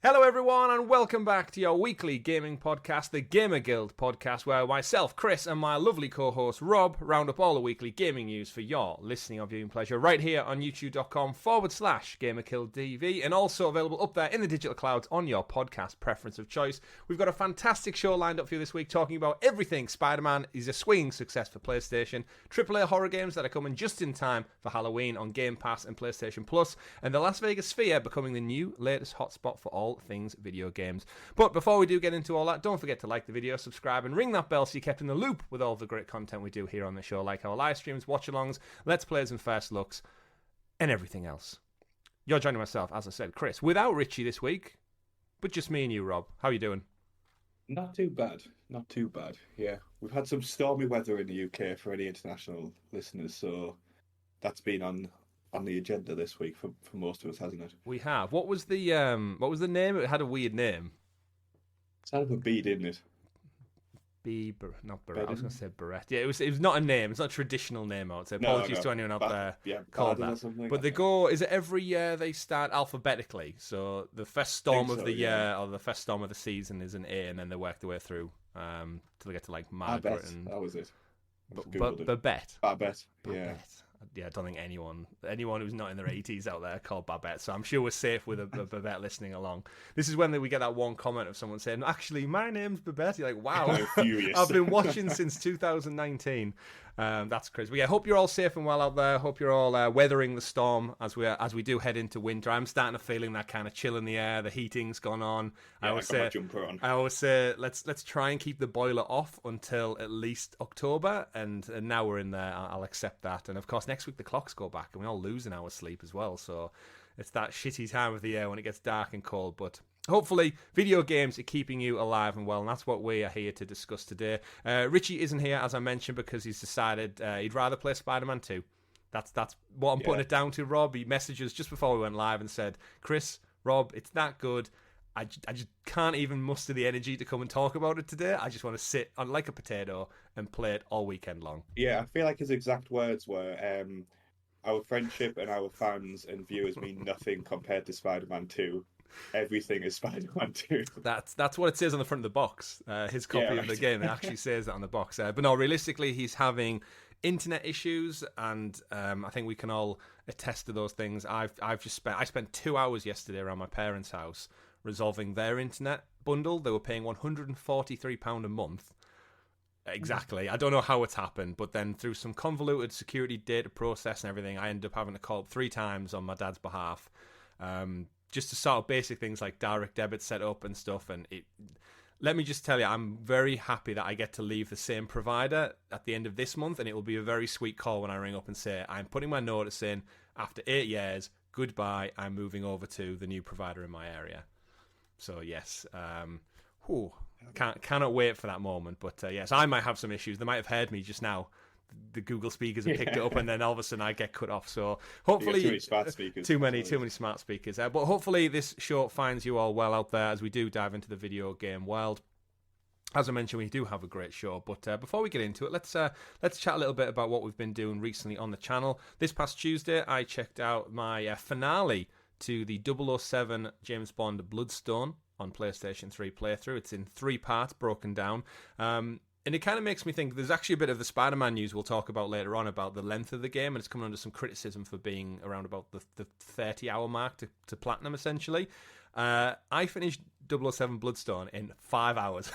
Hello everyone and welcome back to your weekly gaming podcast, the GamerGuild Podcast, where myself, Chris, and my lovely co-host Rob round up all the weekly gaming news for your listening or viewing pleasure right here on youtube.com/GamerGuildTV, and also available up there in the digital clouds on your podcast preference of choice. We've got a fantastic show lined up for you this week, talking about everything Spider-Man is a swinging success for PlayStation, AAA horror games that are coming just in time for Halloween on GamePass and PlayStation Plus, and the Las Vegas Sphere becoming the new latest hotspot for all things video games. But before we do get into all that, don't forget to like the video, subscribe, and ring that bell so you're kept in the loop with all the great content we do here on the show, like our live streams, watch-alongs, let's plays and first looks, and everything else. You're joining myself, as I said, Chris, without Richie this week, but just me and you, Rob. How are you doing? Not too bad. Not too bad. Yeah. We've had some stormy weather in the UK for any international listeners, so that's been on the agenda this week for most of us, hasn't it? We have. What was the name? It had a weird name. It's kind of a bead, isn't it? Not Barrett. I was going to say Barrett. Yeah, it was not a name. It's not a traditional name, I would say. Apologies to anyone out there called that. But they go, is it every year they start alphabetically? So the first storm of the year or the first storm of the season is an A, and then they work their way through till they get to like Margaret. That was it. Babette. Babette. Yeah. Yeah, I don't think anyone who's not in their 80s out there called Babette, so I'm sure we're safe with a Babette listening along. This is when we get that one comment of someone saying, actually, my name's Babette. You're like, wow, I've been watching since 2019. That's crazy. But yeah, hope you're all safe and well out there. Hope you're all weathering the storm as we do head into winter. I'm starting to feeling that kind of chill in the air. The heating's gone on. Yeah, I always say, my jumper on. I always say, let's try and keep the boiler off until at least October, and now we're in there. I'll accept that. And of course, next week the clocks go back, and we all lose an hour's sleep as well. So it's that shitty time of the year when it gets dark and cold, but hopefully, video games are keeping you alive and well, and that's what we are here to discuss today. Richie isn't here, as I mentioned, because he's decided he'd rather play Spider-Man 2. That's what I'm putting it down to, Rob. He messaged us just before we went live and said, Chris, Rob, it's that good. I just can't even muster the energy to come and talk about it today. I just want to sit on like a potato and play it all weekend long. Yeah, I feel like his exact words were, our friendship and our fans and viewers mean nothing compared to Spider-Man 2. Everything is Spider-Man 2. That's what it says on the front of the box. His copy of the game, it actually says that on the box. But no, realistically, he's having internet issues, and I think we can all attest to those things. I spent 2 hours yesterday around my parents' house resolving their internet bundle. They were paying £143 a month. Exactly. I don't know how it's happened, but then through some convoluted security data process and everything, I ended up having to call up 3 times on my dad's behalf, just to sort of basic things like direct debit set up and stuff. And let me just tell you, I'm very happy that I get to leave the same provider at the end of this month, and it will be a very sweet call when I ring up and say, I'm putting my notice in, after 8 years, goodbye, I'm moving over to the new provider in my area. So yes, cannot wait for that moment. But yes, I might have some issues. They might have heard me just now. The Google speakers have picked it up, and then all of a sudden I get cut off. So hopefully, too many smart speakers. Too many smart speakers. But hopefully this show finds you all well out there as we do dive into the video game world. As I mentioned, we do have a great show, but before we get into it, let's chat a little bit about what we've been doing recently on the channel. This past Tuesday, I checked out my finale to the 007 James Bond Bloodstone on PlayStation 3 playthrough. It's in 3 parts, broken down. And it kind of makes me think there's actually a bit of the Spider-Man news we'll talk about later on about the length of the game, and it's coming under some criticism for being around about the 30-hour mark to platinum, essentially. I finished 007 Bloodstone in 5 hours.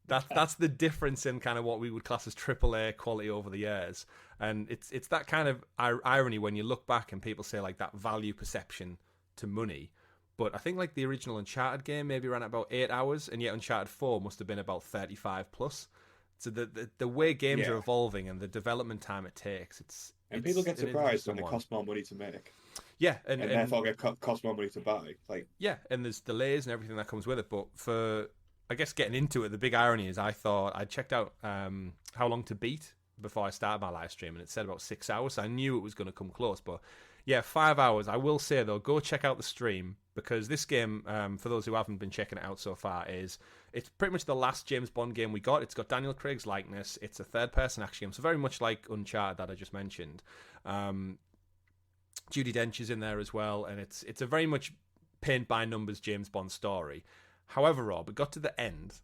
That's the difference in kind of what we would class as AAA quality over the years. And it's that kind of irony when you look back and people say like that value perception to money. But I think like the original Uncharted game maybe ran at about 8 hours, and yet Uncharted 4 must have been about 35 plus. So the way games are evolving and the development time it takes, people get surprised when they cost more money to make. Yeah, and therefore cost more money to buy. Like and there's delays and everything that comes with it. But for I guess getting into it, the big irony is I thought I checked out how long to beat before I started my live stream, and it said about 6 hours. So I knew it was going to come close, but yeah, 5 hours. I will say though, go check out the stream, because this game, for those who haven't been checking it out so far, it's pretty much the last James Bond game we got. It's got Daniel Craig's likeness. It's a third-person action game, so very much like Uncharted that I just mentioned. Judi Dench is in there as well, and it's a very much paint by numbers James Bond story. However, Rob, it got to the end,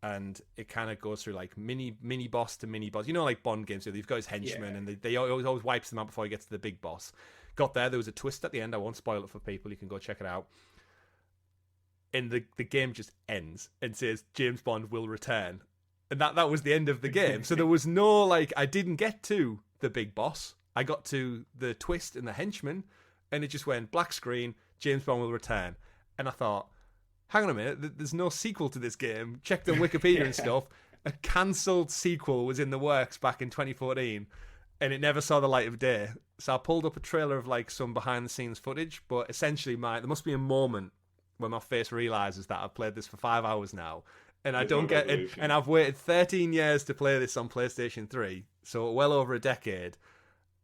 and it kind of goes through like mini boss to mini boss. You know, like Bond games, you've got his henchmen, and they always wipes them out before he gets to the big boss. Got there was a twist at the end. I won't spoil it for people. You can go check it out. And the game just ends and says James Bond will return, and that was the end of the game. So there was no like, I didn't get to the big boss. I got to the twist and the henchman, and it just went black screen. James Bond will return, and I thought, hang on a minute, there's no sequel to this game. Checked on Wikipedia and stuff. A cancelled sequel was in the works back in 2014, and it never saw the light of day. So I pulled up a trailer of like some behind the scenes footage, but essentially there must be a moment when my face realizes that I've played this for 5 hours now, and I don't get it, and I've waited 13 years to play this on PlayStation 3, so well over a decade,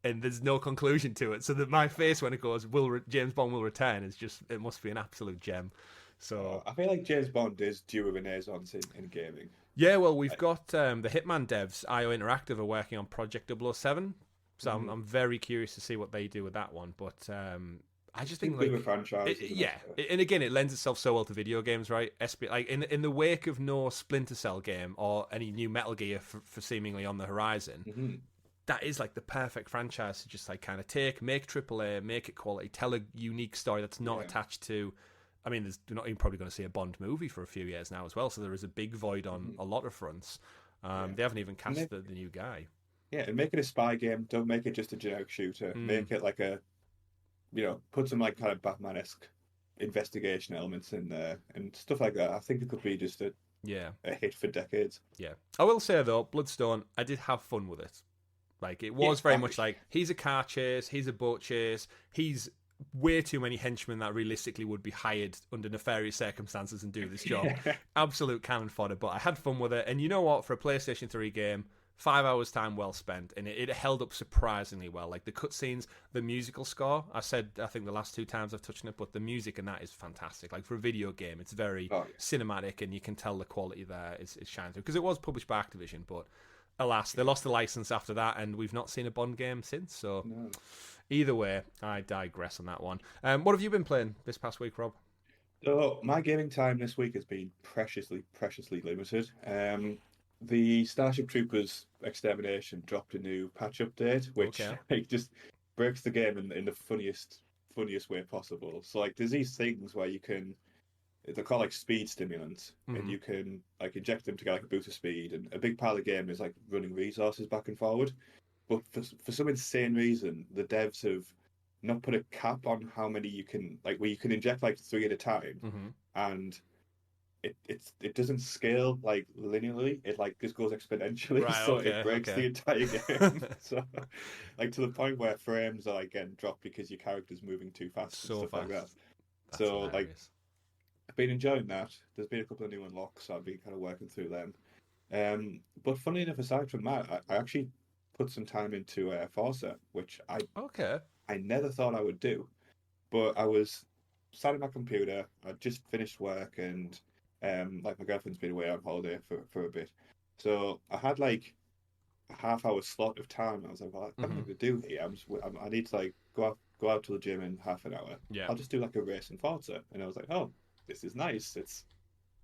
and there's no conclusion to it. So that my face when it goes, James Bond will return, is just, it must be an absolute gem. So I feel like James Bond is due a renaissance in gaming. Yeah, well, we've got the Hitman devs, IO Interactive, are working on Project 007, so I'm very curious to see what they do with that one, but I just think like a franchise, and again, it lends itself so well to video games, right? Like in the wake of no Splinter Cell game or any new Metal Gear for seemingly on the horizon, that is like the perfect franchise to just like kind of make AAA, make it quality, tell a unique story that's not attached to. I mean, we're not even probably going to see a Bond movie for a few years now as well, so there is a big void on a lot of fronts. They haven't even cast the new guy. Yeah, and make it a spy game. Don't make it just a generic shooter. Make it like a, put some like kind of Batman-esque investigation elements in there and stuff like that. I think it could be just a hit for decades. Yeah. I will say though, Bloodstone, I did have fun with it. Like, it was very much like, he's a car chase, he's a boat chase, he's way too many henchmen that realistically would be hired under nefarious circumstances and do this job. Absolute cannon fodder, but I had fun with it. And you know what? For a PlayStation 3 game, 5 hours time well spent, and it held up surprisingly well. Like the cutscenes, the musical score, I think the last 2 times I've touched on it, but the music in that is fantastic. Like for a video game, it's very cinematic, and you can tell the quality there is shining through, because it was published by Activision, but alas, they lost the license after that, and we've not seen a Bond game since. So either way, I digress on that one. What have you been playing this past week, Rob? So my gaming time this week has been preciously limited. The Starship Troopers Extermination dropped a new patch update, which like just breaks the game in the funniest way possible. So like there's these things where you can, they're called like speed stimulants, and you can like inject them to get like a boost of speed. And a big part of the game is like running resources back and forward. But for some insane reason, the devs have not put a cap on how many you can, like where you can inject like 3 at a time, and it doesn't scale like linearly. It like just goes exponentially, it breaks the entire game. So like to the point where frames are like getting dropped because your character's moving too fast and stuff like that. That's so hilarious. Like I've been enjoying that. There's been a couple of new unlocks, so I've been kind of working through them. But funny enough, aside from that, I actually put some time into Forza, which I never thought I would do. But I was sat at my computer, I just finished work, and like my girlfriend's been away on holiday for a bit. So I had like a half-hour slot of time. I was like, well, I'm going to do here. I need to like go out to the gym in half an hour. Yeah. I'll just do like a race in Forza. And I was like, oh, this is nice. It's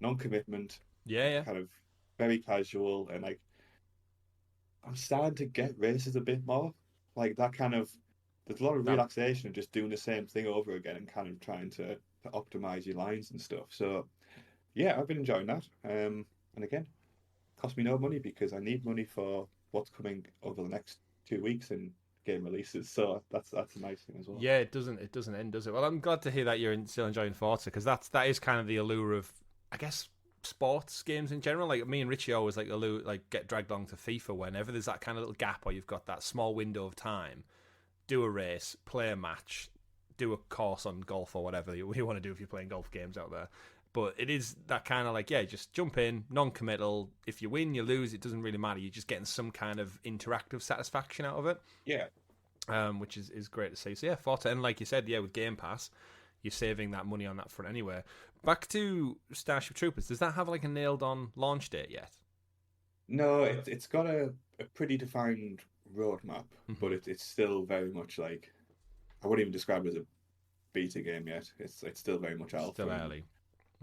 non-commitment. Kind of very casual, and like I'm starting to get races a bit more. Like that kind of, there's a lot of relaxation of just doing the same thing over again and kind of trying to optimize your lines and stuff. So yeah, I've been enjoying that. And again, cost me no money because I need money for what's coming over the next 2 weeks in game releases. So that's a nice thing as well. Yeah, it doesn't end, does it? Well, I'm glad to hear that you're still enjoying Forza, because that is kind of the allure of, I guess, sports games in general. Like me and Richie always like get dragged along to FIFA whenever there's that kind of little gap where you've got that small window of time. Do a race, play a match, do a course on golf or whatever you want to do if you're playing golf games out there. But it is that kind of like, just jump in, non-committal. If you win, you lose, it doesn't really matter. You're just getting some kind of interactive satisfaction out of it. Yeah. Which is great to see. So yeah, Forza, and like you said, with Game Pass, you're saving that money on that front anyway. Back to Starship Troopers, does that have like a nailed-on launch date yet? No, it's got a pretty defined roadmap, but it's still very much like, I wouldn't even describe it as a beta game yet. It's still very much alpha. Still early.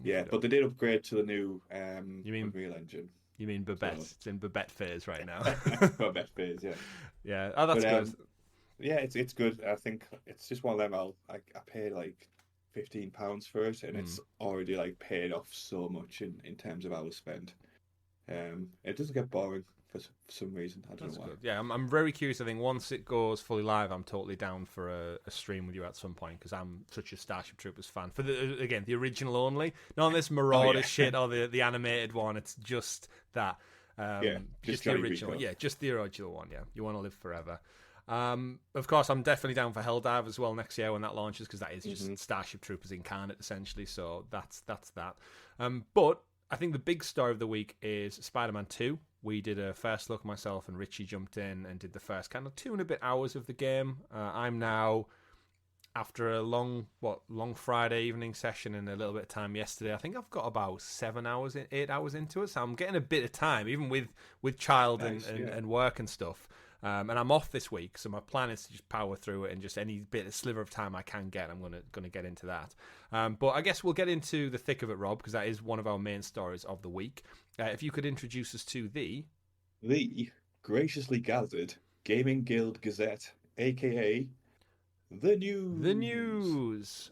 Yeah, but they did upgrade to the new You mean Unreal Engine. You mean Babette? So, it's in Babette phase right now. Babette phase, yeah. Yeah. Oh, that's good. Yeah, it's good. I think it's just one of them. I paid like £15 for it, and it's already like paid off so much in terms of hours spent. It doesn't get boring for some reason. I don't know why. Good. Yeah, I'm very curious. I think once it goes fully live, I'm totally down for a stream with you at some point because I'm such a Starship Troopers fan. For the original only, not on this Marauder shit or the animated one. It's just that. Just the original. Yeah, just the original one. Yeah, you want to live forever. Of course, I'm definitely down for Helldive as well next year when that launches because that is just Starship Troopers incarnate essentially. So that's that. But I think the big story of the week is Spider-Man 2. We did a first look, myself and Richie jumped in and did the first kind of 2 and a bit hours of the game. I'm now, after a long Friday evening session and a little bit of time yesterday, I think I've got about 8 hours into it. So I'm getting a bit of time, even with child and work and stuff. And I'm off this week, so my plan is to just power through it and just any bit of sliver of time I can get, I'm gonna get into that. But I guess we'll get into the thick of it, Rob, because that is one of our main stories of the week. If you could introduce us to the graciously gathered Gaming Guild Gazette, aka the news. The news.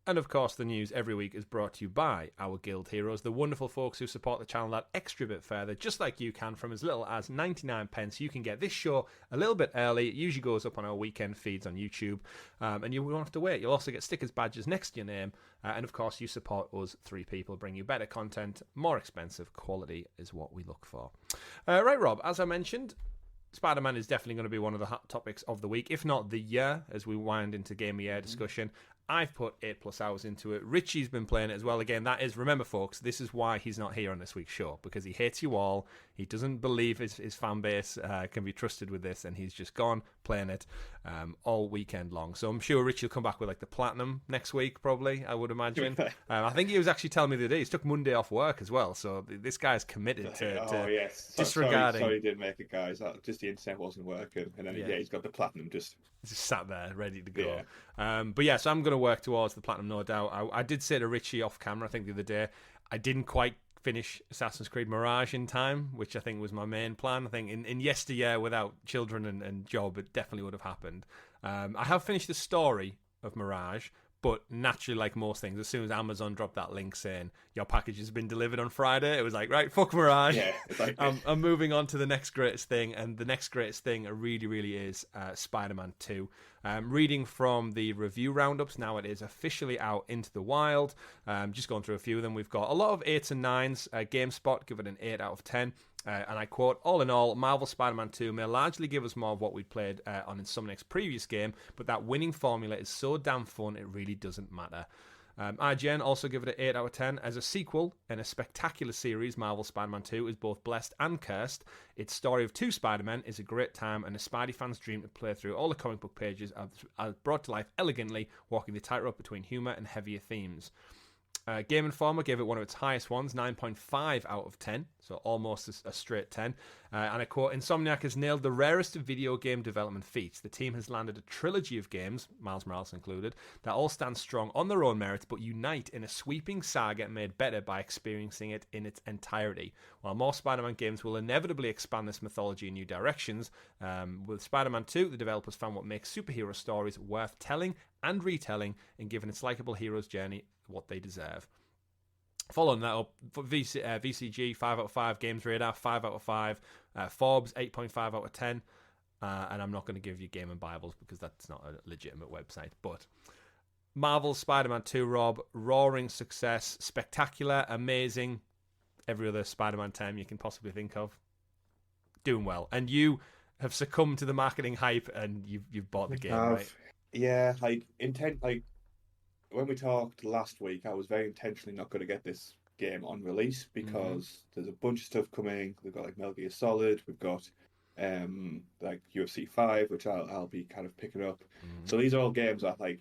And of course, the news every week is brought to you by our guild heroes, the wonderful folks who support the channel that extra bit further, just like you can, from as little as 99p. You can get this show a little bit early. It usually goes up on our weekend feeds on YouTube, and you won't have to wait. You'll also get stickers, badges next to your name, and of course, you support us 3 people, bring you better content, more expensive quality is what we look for. Right, Rob, as I mentioned, Spider-Man is definitely going to be one of the hot topics of the week, if not the year, as we wind into Game of the Year discussion. I've put 8+ hours into it. Richie's been playing it as well. Again, that is, remember folks, this is why he's not here on this week's show, because he hates you all. He doesn't believe his fan base can be trusted with this, and he's just gone playing it all weekend long. So I'm sure Richie will come back with like the platinum next week, probably, I would imagine. I think he was actually telling me the other day, he took Monday off work as well. So this guy's committed to disregarding. Sorry, he didn't make it, guys. Just the internet wasn't working. And then, he's got the platinum just sat there ready to go. But yeah, so I'm going to work towards the platinum, no doubt. I did say to Richie off camera, I think the other day, I didn't quite finish Assassin's Creed Mirage in time, which I think was my main plan. I think in yesteryear, without children and job, it definitely would have happened. I have finished the story of Mirage, but naturally, like most things, as soon as Amazon dropped that link saying your package has been delivered on Friday, it was like, right, fuck Mirage. Yeah, it's like I'm moving on to the next greatest thing, and the next greatest thing really, really is Spider-Man 2. Reading from the review roundups, now it is officially out into the wild. Just going through a few of them, we've got a lot of 8s and 9s. GameSpot give it an 8 out of 10. And I quote, "All in all, Marvel Spider-Man 2 may largely give us more of what we played on Insomniac's previous game, but that winning formula is so damn fun, it really doesn't matter." IGN also give it an 8 out of 10. As a sequel in a spectacular series, Marvel Spider-Man 2 is both blessed and cursed. Its story of 2 Spider-Men is a great time, and a Spidey fan's dream to play through all the comic book pages are brought to life elegantly, walking the tightrope between humour and heavier themes. Game Informer gave it one of its highest ones, 9.5 out of 10, so almost a straight 10. And I quote, "Insomniac has nailed the rarest of video game development feats. The team has landed a trilogy of games, Miles Morales included, that all stand strong on their own merits, but unite in a sweeping saga made better by experiencing it in its entirety. While more Spider-Man games will inevitably expand this mythology in new directions, with Spider-Man 2, the developers found what makes superhero stories worth telling and retelling and giving its likable hero's journey what they deserve." Following that up, VCG 5 out of 5, Games Radar 5 out of 5, Forbes 8.5 out of 10, and I'm not going to give you Game and Bibles because that's not a legitimate website. But Marvel Spider-Man 2, Rob, roaring success, spectacular, amazing, every other Spider-Man term you can possibly think of, doing well, and you have succumbed to the marketing hype and you've bought the game, right? Yeah, when we talked last week, I was very intentionally not going to get this game on release because there's a bunch of stuff coming. We've got like Metal Gear Solid, we've got like UFC 5, which I'll be kind of picking up. So these are all games that like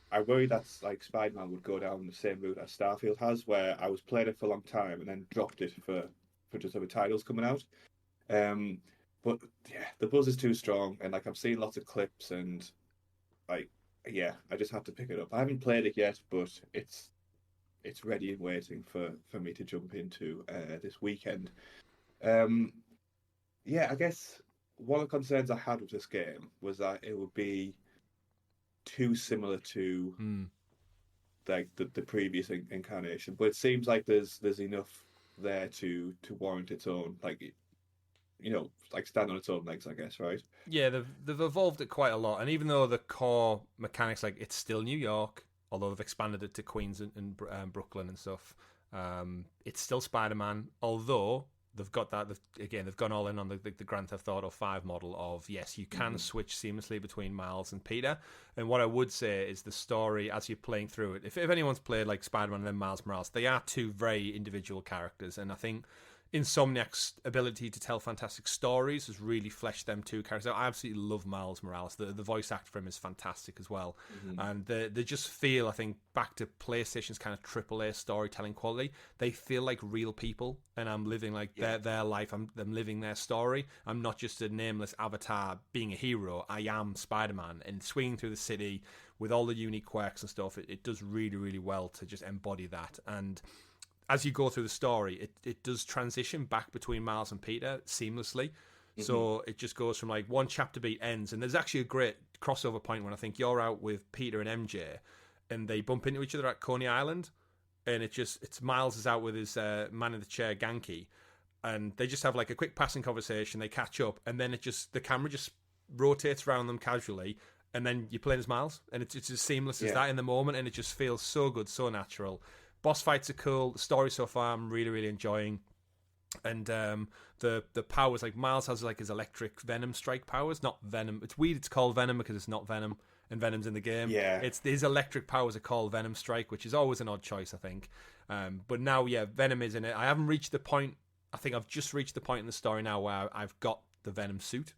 I worry that like Spider-Man would go down the same route as Starfield has, where I was playing it for a long time and then dropped it for just other titles coming out. But yeah, the buzz is too strong, and like I'm seeing lots of clips and like yeah, I just have to pick it up. I haven't played it yet, but it's ready and waiting for me to jump into this weekend. Um, yeah, I guess one of the concerns I had with this game was that it would be too similar to like the previous incarnation, but it seems like there's enough there to warrant its own, like, like stand on its own legs, I guess, right? Yeah, they've evolved it quite a lot, and even though the core mechanics, like it's still New York, although they've expanded it to Queens and Brooklyn and stuff, it's still Spider-Man. Although they've got that, they've gone all in on the Grand Theft Auto 5 model of, yes, you can switch seamlessly between Miles and Peter. And what I would say is the story, as you're playing through it, if anyone's played like Spider-Man and then Miles Morales, they are two very individual characters, and I think Insomniac's ability to tell fantastic stories has really fleshed them two characters out. I absolutely love Miles Morales. The voice actor for him is fantastic as well. And they just feel, I think, back to PlayStation's kind of AAA storytelling quality. They feel like real people, and I'm living like their life. I'm living their story. I'm not just a nameless avatar being a hero. I am Spider-Man, and swinging through the city with all the unique quirks and stuff. It does really, really well to just embody that. And as you go through the story, it does transition back between Miles and Peter seamlessly. So it just goes from like one chapter beat ends, and there's actually a great crossover point when I think you're out with Peter and MJ, and they bump into each other at Coney Island, and it's Miles is out with his man in the chair Ganke, and they just have like a quick passing conversation. They catch up, and then the camera just rotates around them casually, and then you're playing as Miles, and it's as seamless as that in the moment, and it just feels so good, so natural. Boss fights are cool. The story so far, I'm really, really enjoying. And the powers, like Miles has like his electric Venom strike powers, not Venom. It's weird it's called Venom because it's not Venom, and Venom's in the game. Yeah. It's his electric powers are called Venom Strike, which is always an odd choice, I think. But now, Venom is in it. I haven't reached the point. I think I've just reached the point in the story now where I've got the Venom suit.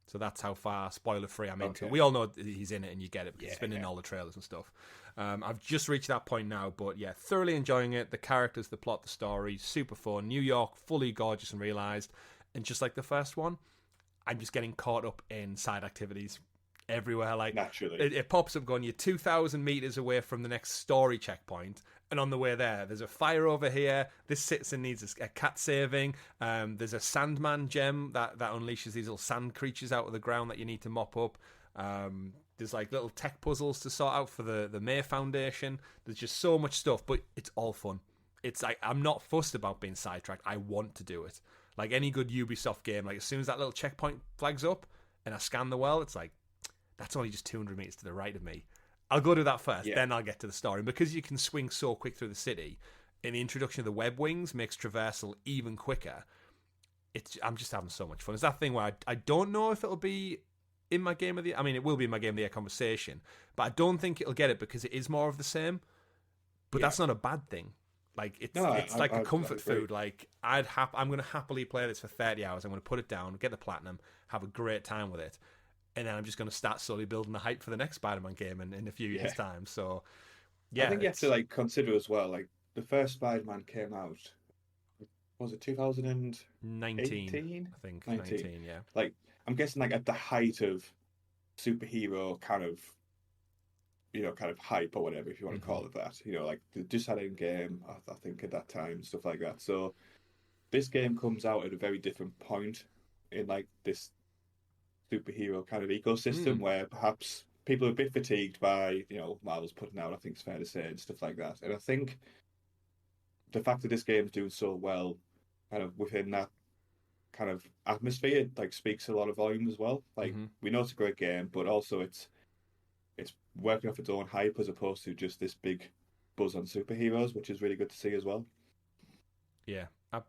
So that's how far spoiler-free I'm into it. We all know he's in it and you get it because it's been in all the trailers and stuff. I've just reached that point now, but yeah, thoroughly enjoying it. The characters, the plot, the story, super fun. New York, fully gorgeous and realised. And just like the first one, I'm just getting caught up in side activities everywhere. Like naturally, it pops up going, you're 2,000 metres away from the next story checkpoint, and on the way there's a fire over here. This citizen needs a cat saving. There's a Sandman gem that unleashes these little sand creatures out of the ground that you need to mop up. There's like little tech puzzles to sort out for the May Foundation. There's just so much stuff, but it's all fun. It's like, I'm not fussed about being sidetracked. I want to do it. Like any good Ubisoft game, like as soon as that little checkpoint flags up and I scan the world, it's like, that's only just 200 metres to the right of me. I'll go do that first, then I'll get to the story. And because you can swing so quick through the city, and the introduction of the web wings makes traversal even quicker, I'm just having so much fun. It's that thing where I don't know if it'll be in my game of the year. I mean, it will be in my game of the year conversation, but I don't think it'll get it because it is more of the same. But that's not a bad thing. Like it's like a comfort food. Like I'm going to happily play this for 30 hours. I'm going to put it down, get the platinum, have a great time with it. And then I'm just going to start slowly building the hype for the next Spider-Man game in a few years' time. So, yeah. I think you have to like consider as well, like the first Spider-Man came out, was it 2019? I think 19, yeah. Like I'm guessing like at the height of superhero kind of hype or whatever, if you want to call it that. Like they just had in game, I think at that time, stuff like that. So this game comes out at a very different point in like this superhero kind of ecosystem where perhaps people are a bit fatigued by Marvel's putting out, I think it's fair to say, and stuff like that. And I think the fact that this game's doing so well kind of within that kind of atmosphere, like speaks a lot of volume as well. Like we know it's a great game, but also it's working off its own hype as opposed to just this big buzz on superheroes, which is really good to see as well. Yeah,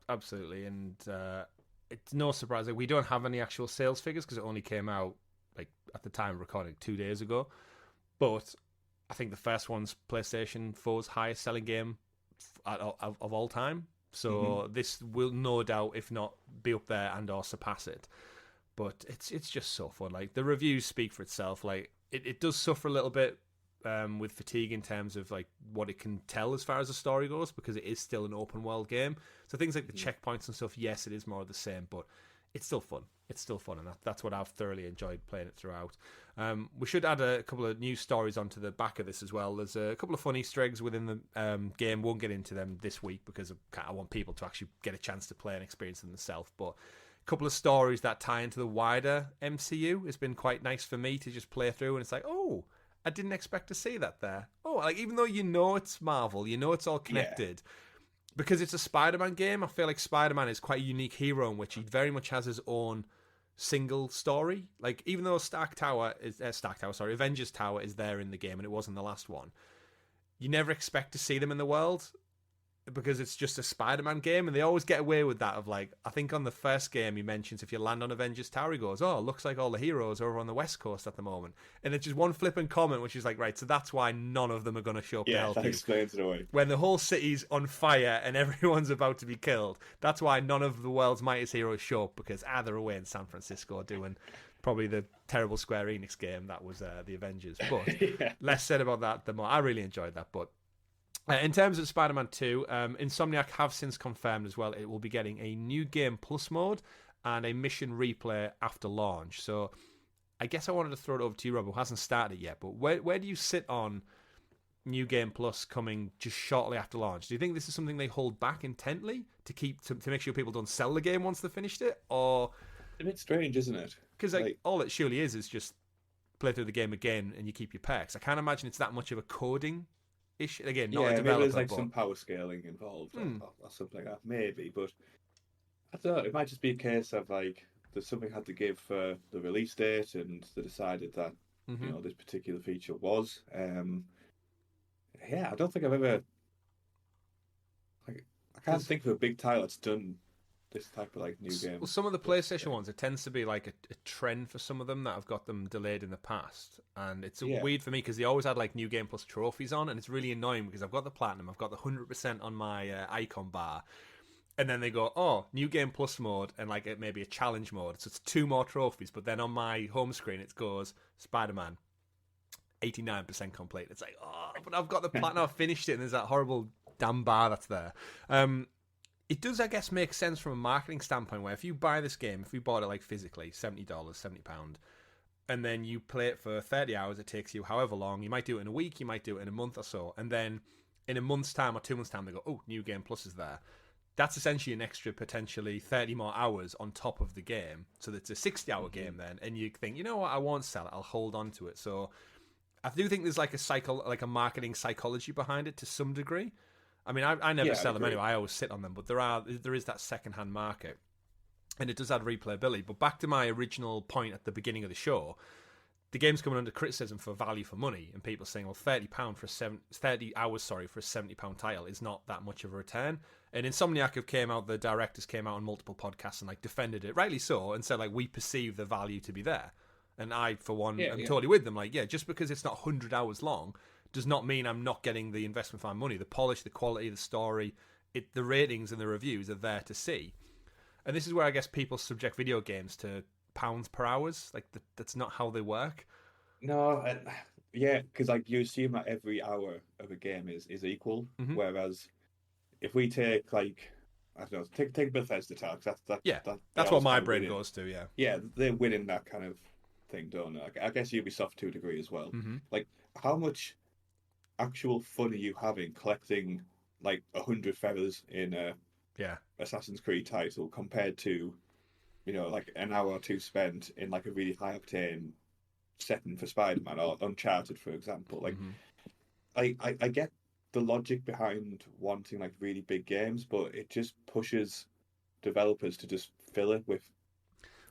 absolutely. And it's no surprise that we don't have any actual sales figures because it only came out like at the time of recording 2 days ago. But I think the first one's PlayStation 4's highest selling game of all time. So this will no doubt, if not, be up there and or surpass it. But it's just so fun. Like the reviews speak for itself. Like it does suffer a little bit with fatigue in terms of like what it can tell as far as the story goes, because it is still an open world game. So things like the checkpoints and stuff, yes, it is more of the same, but it's still fun. It's still fun, and that's what I've thoroughly enjoyed playing it throughout. We should add a couple of news stories onto the back of this as well. There's a couple of fun Easter eggs within the game. Won't get into them this week because I want people to actually get a chance to play and experience them themselves. But a couple of stories that tie into the wider MCU has been quite nice for me to just play through, and it's like, oh, I didn't expect to see that there. Oh, like even though you know it's Marvel, you know it's all connected. Yeah. Because it's a Spider-Man game, I feel like Spider-Man is quite a unique hero in which he very much has his own single story. Like, even though Avengers Tower is there in the game, and it was in the last one, you never expect to see them in the world because it's just a Spider-Man game, and they always get away with that of like, I think on the first game he mentions if you land on Avengers Tower, he goes, oh, looks like all the heroes are over on the West Coast at the moment. And it's just one flippant comment, which is like, right, so that's why none of them are going to show up to help you. Yeah, that explains it away. When the whole city's on fire and everyone's about to be killed, that's why none of the world's mightiest heroes show up, because they're away in San Francisco doing probably the terrible Square Enix game that was the Avengers. But less said about that, the more. I really enjoyed that, but in terms of Spider-Man 2, Insomniac have since confirmed as well it will be getting a new Game Plus mode and a mission replay after launch. So I guess I wanted to throw it over to you, Rob, who hasn't started yet, but where do you sit on New Game Plus coming just shortly after launch? Do you think this is something they hold back intently to make sure people don't sell the game once they've finished it? Or a bit strange, isn't it? Because all it surely is just play through the game again and you keep your perks. I can't imagine it's that much of a coding issue. Again, not a developer. Maybe there's like some power scaling involved or something like that. Maybe, but I don't know. It might just be a case of like there's something had to give for the release date, and they decided that this particular feature was. I don't think I've ever. I can't think of a big title that's done this type of like new game. Well, some of the PlayStation ones, it tends to be like a trend for some of them that have got them delayed in the past, and it's weird for me because they always had like New Game Plus trophies on, and it's really annoying because I've got the platinum, I've got the 100% on my icon bar, and then they go, oh, New Game Plus mode, and like it may be a challenge mode, so it's 2 more trophies, but then on my home screen it goes Spider-Man 89% complete. It's like, oh, but I've got the platinum, I've finished it, and there's that horrible damn bar that's there. It does, I guess, make sense from a marketing standpoint where if you buy this game, if you bought it like physically, $70, £70, and then you play it for 30 hours, it takes you however long. You might do it in a week, you might do it in a month or so, and then in a month's time or 2 months' time, they go, oh, New Game Plus is there. That's essentially an extra potentially 30 more hours on top of the game. So it's a 60-hour game then, and you think, you know what, I won't sell it, I'll hold on to it. So I do think there's like a marketing psychology behind it to some degree. I mean, I never sell them anyway. I always sit on them, but there is that second-hand market, and it does add replayability. But back to my original point at the beginning of the show, the game's coming under criticism for value for money, and people saying, well, £30 for 30 hours, for a £70 title is not that much of a return. And Insomniac the directors came out on multiple podcasts and like defended it, rightly so, and said like we perceive the value to be there. And I, for one, am totally with them. Like, just because it's not 100 hours long does not mean I'm not getting the investment for my money. The polish, the quality, the story, the ratings and the reviews are there to see. And this is where I guess people subject video games to pounds per hours. Like, that's not how they work. No, because like you assume that every hour of a game is equal. Mm-hmm. Whereas if we take like, I don't know, take Bethesda tax. That's what my brain goes to. Yeah, they're winning that kind of thing, don't they? I guess Ubisoft to a degree as well. Mm-hmm. Like, how much actual fun are you having collecting like 100 feathers in a Assassin's Creed title compared to, like an hour or two spent in like a really high octane setting for Spider-Man or Uncharted, for example? Like, I get the logic behind wanting like really big games, but it just pushes developers to just fill it with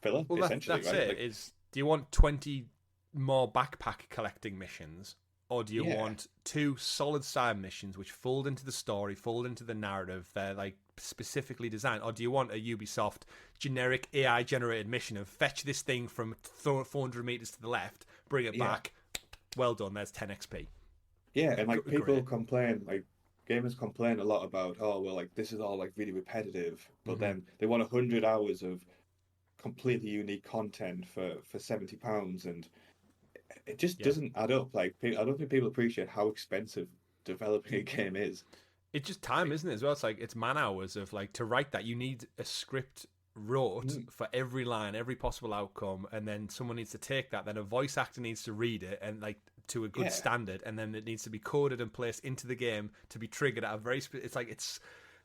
filler. Well, essentially, that's right? It. Do you want 20 more backpack collecting missions? Or do you want 2 solid side missions which fold into the story, fold into the narrative, they're like specifically designed? Or do you want a Ubisoft generic AI generated mission of fetch this thing from 400 meters to the left, bring it back, well done, there's 10 XP. Yeah, and like people complain, like gamers complain a lot about, oh well, like this is all like really repetitive, but then they want 100 hours of completely unique content for £70, and it just doesn't add up. Like, I don't think people appreciate how expensive developing a game is. It's just time, isn't it, as well? It's like, it's man hours of like, to write that you need a script wrote for every line, every possible outcome, and then someone needs to take that, then a voice actor needs to read it and like to a good standard, and then it needs to be coded and placed into the game to be triggered at a very it's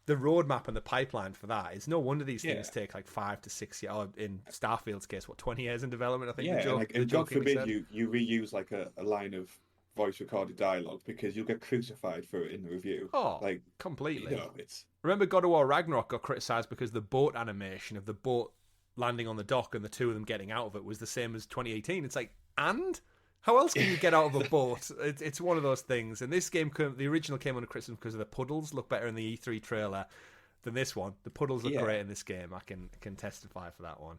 the roadmap and the pipeline for that. It's no wonder these things take like 5 to 6 years, or in Starfield's case, 20 years in development, I think. And God forbid you reuse like a line of voice recorded dialogue, because you'll get crucified for it in the review. Like completely. It's... Remember God of War Ragnarok got criticised because the boat animation of the boat landing on the dock and the two of them getting out of it was the same as 2018. It's like, and how else can you get out of a boat? It's one of those things. And this game, the original came under criticism because of the puddles look better in the E3 trailer than this one. The puddles look great in this game. I can testify for that one.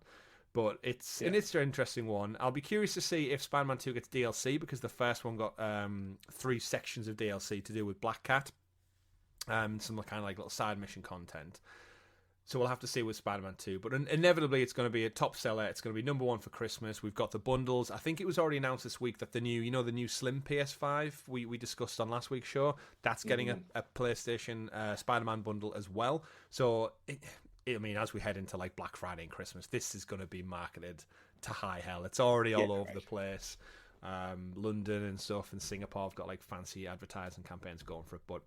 But it's an interesting one. I'll be curious to see if Spider-Man 2 gets DLC, because the first one got 3 sections of DLC to do with Black Cat. Some kind of like little side mission content. So we'll have to see with Spider-Man 2. But inevitably, it's going to be a top seller. It's going to be number 1 for Christmas. We've got the bundles. I think it was already announced this week that the new Slim PS5 we discussed on last week's show, that's getting a PlayStation Spider-Man bundle as well. So, as we head into like Black Friday and Christmas, this is going to be marketed to high hell. It's already all over the place. London and stuff, and Singapore have got like fancy advertising campaigns going for it. But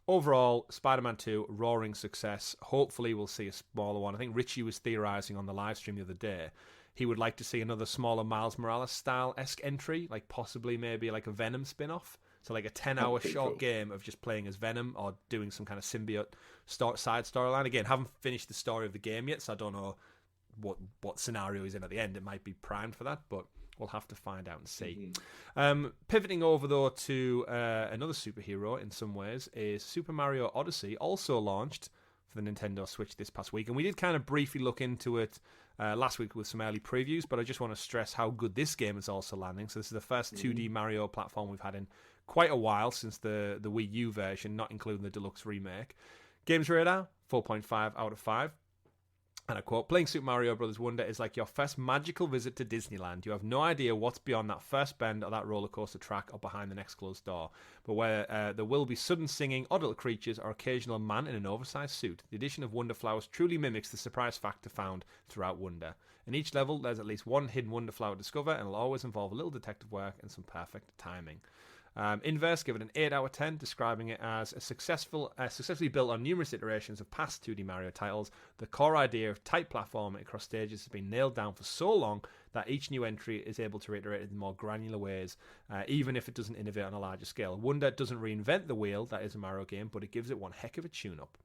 overall, Spider-Man 2, roaring success. Hopefully we'll see a smaller one. I think Richie was theorising on the live stream the other day. He would like to see another smaller Miles Morales style-esque entry, like possibly maybe like a Venom spin-off. So like a 10-hour short game of just playing as Venom or doing some kind of symbiote side storyline. Again, haven't finished the story of the game yet, so I don't know what scenario he's in at the end. It might be primed for that, but we'll have to find out and see. Pivoting over, though, to another superhero in some ways is Super Mario Odyssey, also launched for the Nintendo Switch this past week. And we did kind of briefly look into it last week with some early previews, but I just want to stress how good this game is also landing. So this is the first 2D Mario platform we've had in quite a while, since the Wii U version, not including the Deluxe remake. Games Radar, 4.5 out of 5. And I quote, "Playing Super Mario Bros. Wonder is like your first magical visit to Disneyland. You have no idea what's beyond that first bend or that roller coaster track or behind the next closed door. But where there will be sudden singing, odd little creatures, or occasional man in an oversized suit. The addition of Wonder Flowers truly mimics the surprise factor found throughout Wonder. In each level, there's at least one hidden Wonder Flower to discover, and it'll always involve a little detective work and some perfect timing." Inverse give it an 8 out of 10, describing it as successfully built on numerous iterations of past 2D Mario titles. The core idea of tight platforming across stages has been nailed down for so long that each new entry is able to reiterate it in more granular ways, even if it doesn't innovate on a larger scale. Wonder doesn't reinvent the wheel, that is a Mario game, but it gives it one heck of a tune-up.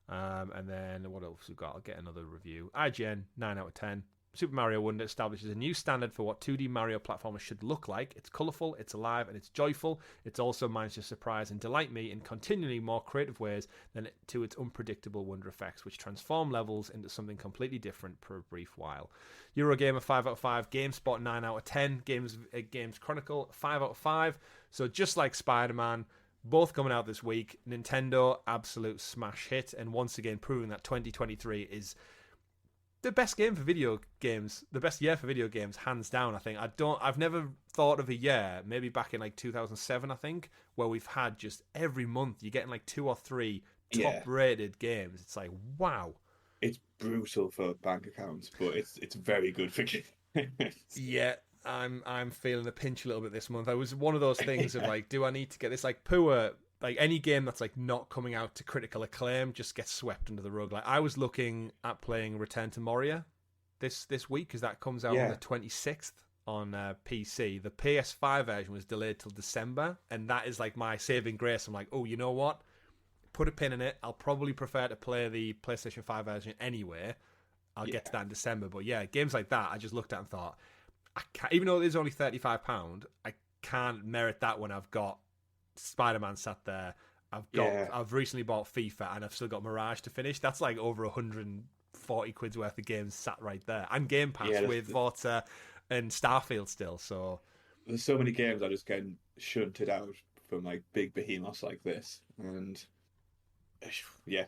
And then what else we've got? I'll get another review. IGN, 9 out of 10. Super Mario Wonder establishes a new standard for what 2D Mario platformers should look like. It's colourful, it's alive, and it's joyful. It's also managed to surprise and delight me in continually more creative ways than to its unpredictable wonder effects, which transform levels into something completely different for a brief while. Eurogamer, 5 out of 5. GameSpot, 9 out of 10. Games Chronicle, 5 out of 5. So just like Spider-Man, both coming out this week. Nintendo, absolute smash hit, and once again proving that 2023 is the best game for video games, the best year for video games, hands down. I think I've never thought of a year, maybe back in like 2007, I think, where we've had just every month you're getting like 2 or 3 top-rated games. It's like, wow. It's brutal for bank accounts, but it's very good for games. Yeah, I'm feeling the pinch a little bit this month. I was one of those things of like, do I need to get this like poor? Like any game that's like not coming out to critical acclaim just gets swept under the rug. Like I was looking at playing Return to Moria this week, because that comes out on the 26th on PC. The PS5 version was delayed till December, and that is like my saving grace. I'm like, oh, you know what? Put a pin in it. I'll probably prefer to play the PlayStation 5 version anyway. I'll get to that in December. But yeah, games like that, I just looked at and thought, I can't, even though it is only £35, I can't merit that when I've got Spider-Man sat there. I've recently bought FIFA, and I've still got Mirage to finish. That's like over 140 quid's worth of games sat right there, and GamePass with Forza and Starfield still. So there's so many games I just get shunted out from like big behemoths like this, and yeah.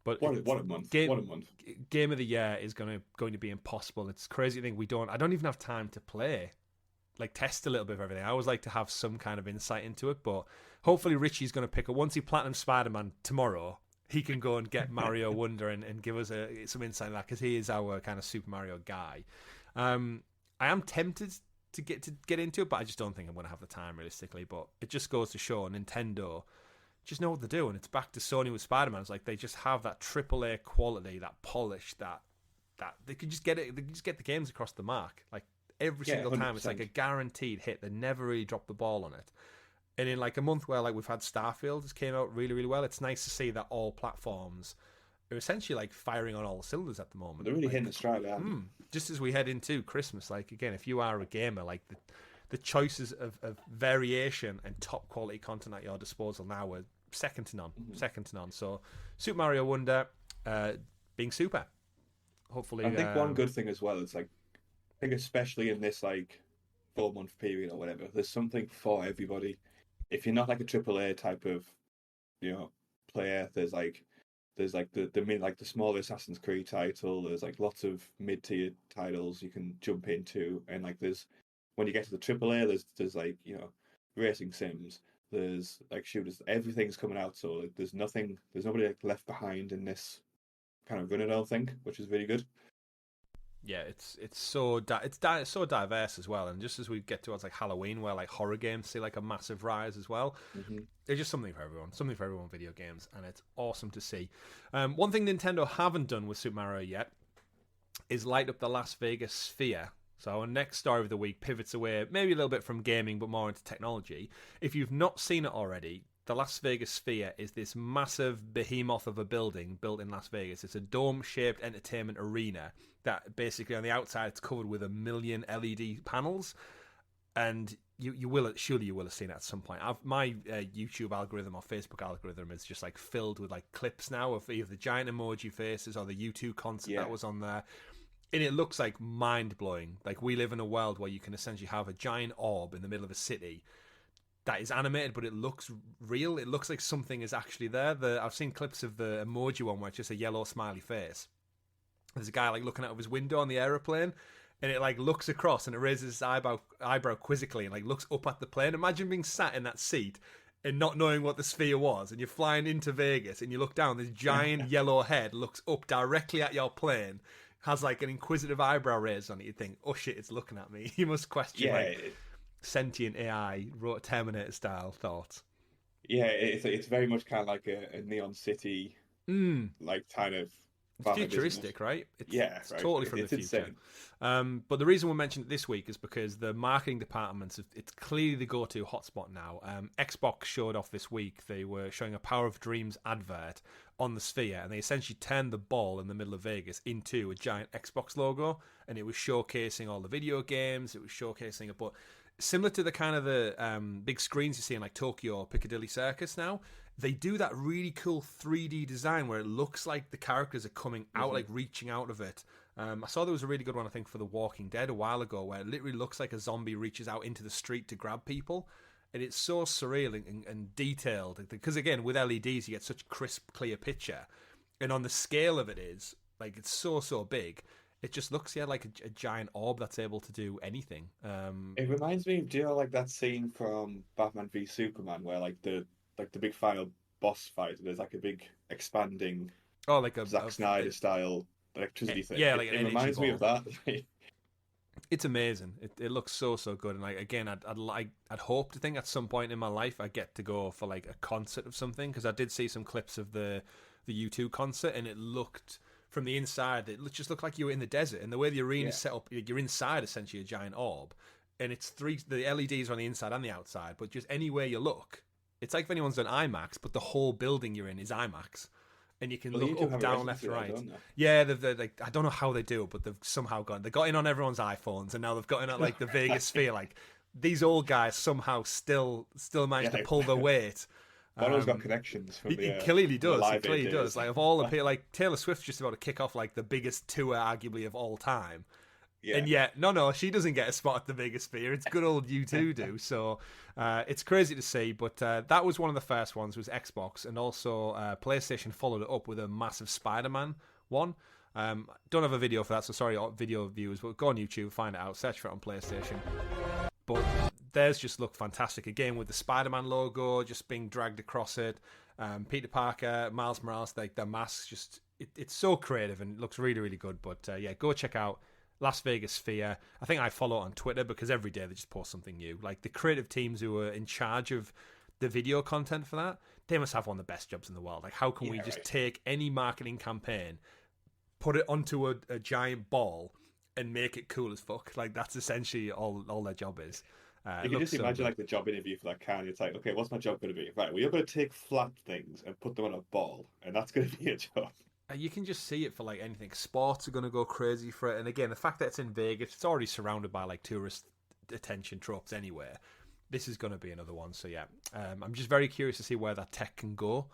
But what a month! What a month! Game of the year is going to be impossible. It's crazy to think I don't even have time to play. Like test a little bit of everything. I always like to have some kind of insight into it, but hopefully Richie's going to pick up, once he platinum Spider-Man tomorrow, he can go and get Mario Wonder and give us some insight on that, because he is our kind of Super Mario guy. I am tempted to get into it, but I just don't think I'm going to have the time realistically. But it just goes to show Nintendo just know what they're doing. It's back to Sony with Spider-Man. It's like they just have that AAA quality, that polish, that they could just get it. They could just get the games across the mark. Like every single time, 100%. it's like a guaranteed hit. They never really drop the ball on it. And in like a month where like we've had Starfield has came out really, really well, it's nice to see that all platforms are essentially like firing on all cylinders at the moment. They're really like, hitting the stride, aren't they? Just as we head into Christmas, like again, if you are a gamer, like the choices of variation and top quality content at your disposal now are second to none. Second to none. So Super Mario Wonder being super. Hopefully, I think one good thing as well is like, I think especially in this like 4-month period or whatever, there's something for everybody. If you're not like a AAA type of, player, there's the smaller Assassin's Creed title. There's like lots of mid-tier titles you can jump into, and like when you get to the AAA, there's like racing sims. There's like shooters. Everything's coming out, so like, there's nobody like left behind in this kind of run, I don't think, which is really good. Yeah, it's so so diverse as well, and just as we get towards like Halloween, where like horror games see like a massive rise as well, there's just something for everyone with video games, and it's awesome to see. One thing Nintendo haven't done with Super Mario yet is light up the Las Vegas Sphere. So our next story of the week pivots away maybe a little bit from gaming, but more into technology. If you've not seen it already, the Las Vegas Sphere is this massive behemoth of a building built in Las Vegas. It's a dome-shaped entertainment arena that basically on the outside it's covered with 1 million LED panels, and you will have seen it at some point. My YouTube algorithm or Facebook algorithm is just like filled with like clips now of either the giant emoji faces or the U2 concert that was on there. And it looks like mind-blowing. Like we live in a world where you can essentially have a giant orb in the middle of a city that is animated, but it looks real. It looks like something is actually there. I've seen clips of the emoji one where it's just a yellow smiley face. There's a guy like looking out of his window on the aeroplane, and it like looks across and it raises its eyebrow quizzically and like looks up at the plane. Imagine being sat in that seat and not knowing what the sphere was, and you're flying into Vegas and you look down, this giant yellow head looks up directly at your plane, has like an inquisitive eyebrow raised on it. You think, oh shit, it's looking at me. You must question sentient AI, Terminator style thoughts. Yeah, it's very much kind of like a Neon City, like kind of. It's futuristic, right? It's totally from the future. Insane. But the reason we mentioned it this week is because the marketing departments, it's clearly the go-to hotspot now. Xbox showed off this week. They were showing a Power of Dreams advert on the Sphere, and they essentially turned the ball in the middle of Vegas into a giant Xbox logo, and it was showcasing all the video games. It was showcasing it, but similar to the kind of the big screens you see in like Tokyo or Piccadilly Circus now, they do that really cool 3D design where it looks like the characters are coming out, like reaching out of it. I saw there was a really good one, I think, for The Walking Dead a while ago, where it literally looks like a zombie reaches out into the street to grab people. And it's so surreal and detailed. Because, again, with LEDs, you get such crisp, clear picture. And on the scale of it is, like, it's so big. It just looks, like a giant orb that's able to do anything. It reminds me of, like that scene from Batman v Superman where, like, the big final boss fight, there's like a big expanding, like a Zack Snyder style electricity thing. Yeah, like it reminds me of that. It's amazing. It looks so good. And like again, I'd hope to think at some point in my life I get to go for like a concert of something, because I did see some clips of the U2 concert, and it looked from the inside, it just looked like you were in the desert. And the way the arena's set up, you're inside essentially a giant orb, and it's the LEDs are on the inside and the outside, but just anywhere you look. It's like if anyone's done IMAX, but the whole building you're in is IMAX. And you can look up, down, left, right. Yeah, like, I don't know how they do it, but they've somehow they got in on everyone's iPhones, and now they've got in at like the Vegas Sphere. Like these old guys somehow still managed to pull their weight. Bono's got connections. From he clearly does. He clearly does. Like of all the like Taylor Swift's just about to kick off like the biggest tour arguably of all time. Yeah. And yet, no, she doesn't get a spot at the Vegas Sphere. It's good old U2 do. So it's crazy to see. But that was one of the first ones, was Xbox. And also PlayStation followed it up with a massive Spider-Man one. Don't have a video for that, so sorry, video viewers. But go on YouTube, find it out, search for it on PlayStation. But theirs just looked fantastic. Again, with the Spider-Man logo just being dragged across it. Peter Parker, Miles Morales, like their masks, just it's so creative and looks really, really good. But yeah, go check out Las Vegas Sphere. I think I follow it on Twitter because every day they just post something new. Like the creative teams who are in charge of the video content for that, they must have one of the best jobs in the world. Like, how can we just take any marketing campaign, put it onto a giant ball, and make it cool as fuck? Like, that's essentially all their job is. You can just imagine like the job interview for that car, and it's like, okay, what's my job going to be? Right, well, you're going to take flat things and put them on a ball, and that's going to be your job. You can just see it for like anything. Sports are going to go crazy for it. And again, the fact that it's in Vegas, it's already surrounded by like tourist attention tropes anywhere. This is going to be another one. So yeah, I'm just very curious to see where that tech can go.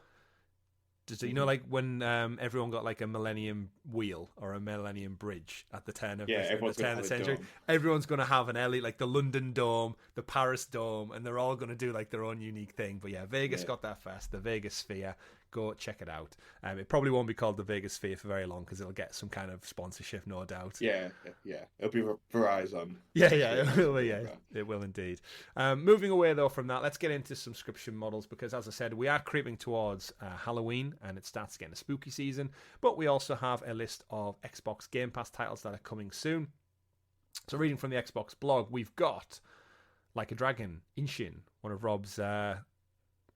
Does it, you know, like when everyone got like a Millennium Wheel or a Millennium Bridge at the turn of the century, everyone's going to have an LA, like the London Dome, the Paris Dome, and they're all going to do like their own unique thing. But yeah, Vegas got that first, the Vegas Sphere. Go check it out. It probably won't be called the Vegas Sphere for very long because it'll get some kind of sponsorship, no doubt. Yeah. It'll be Verizon. Yeah, it will indeed. Moving away though from that, let's get into subscription models because, as I said, we are creeping towards Halloween and it starts getting a spooky season. But we also have a list of Xbox Game Pass titles that are coming soon. So, reading from the Xbox blog, we've got Like a Dragon, Inshin, one of Rob's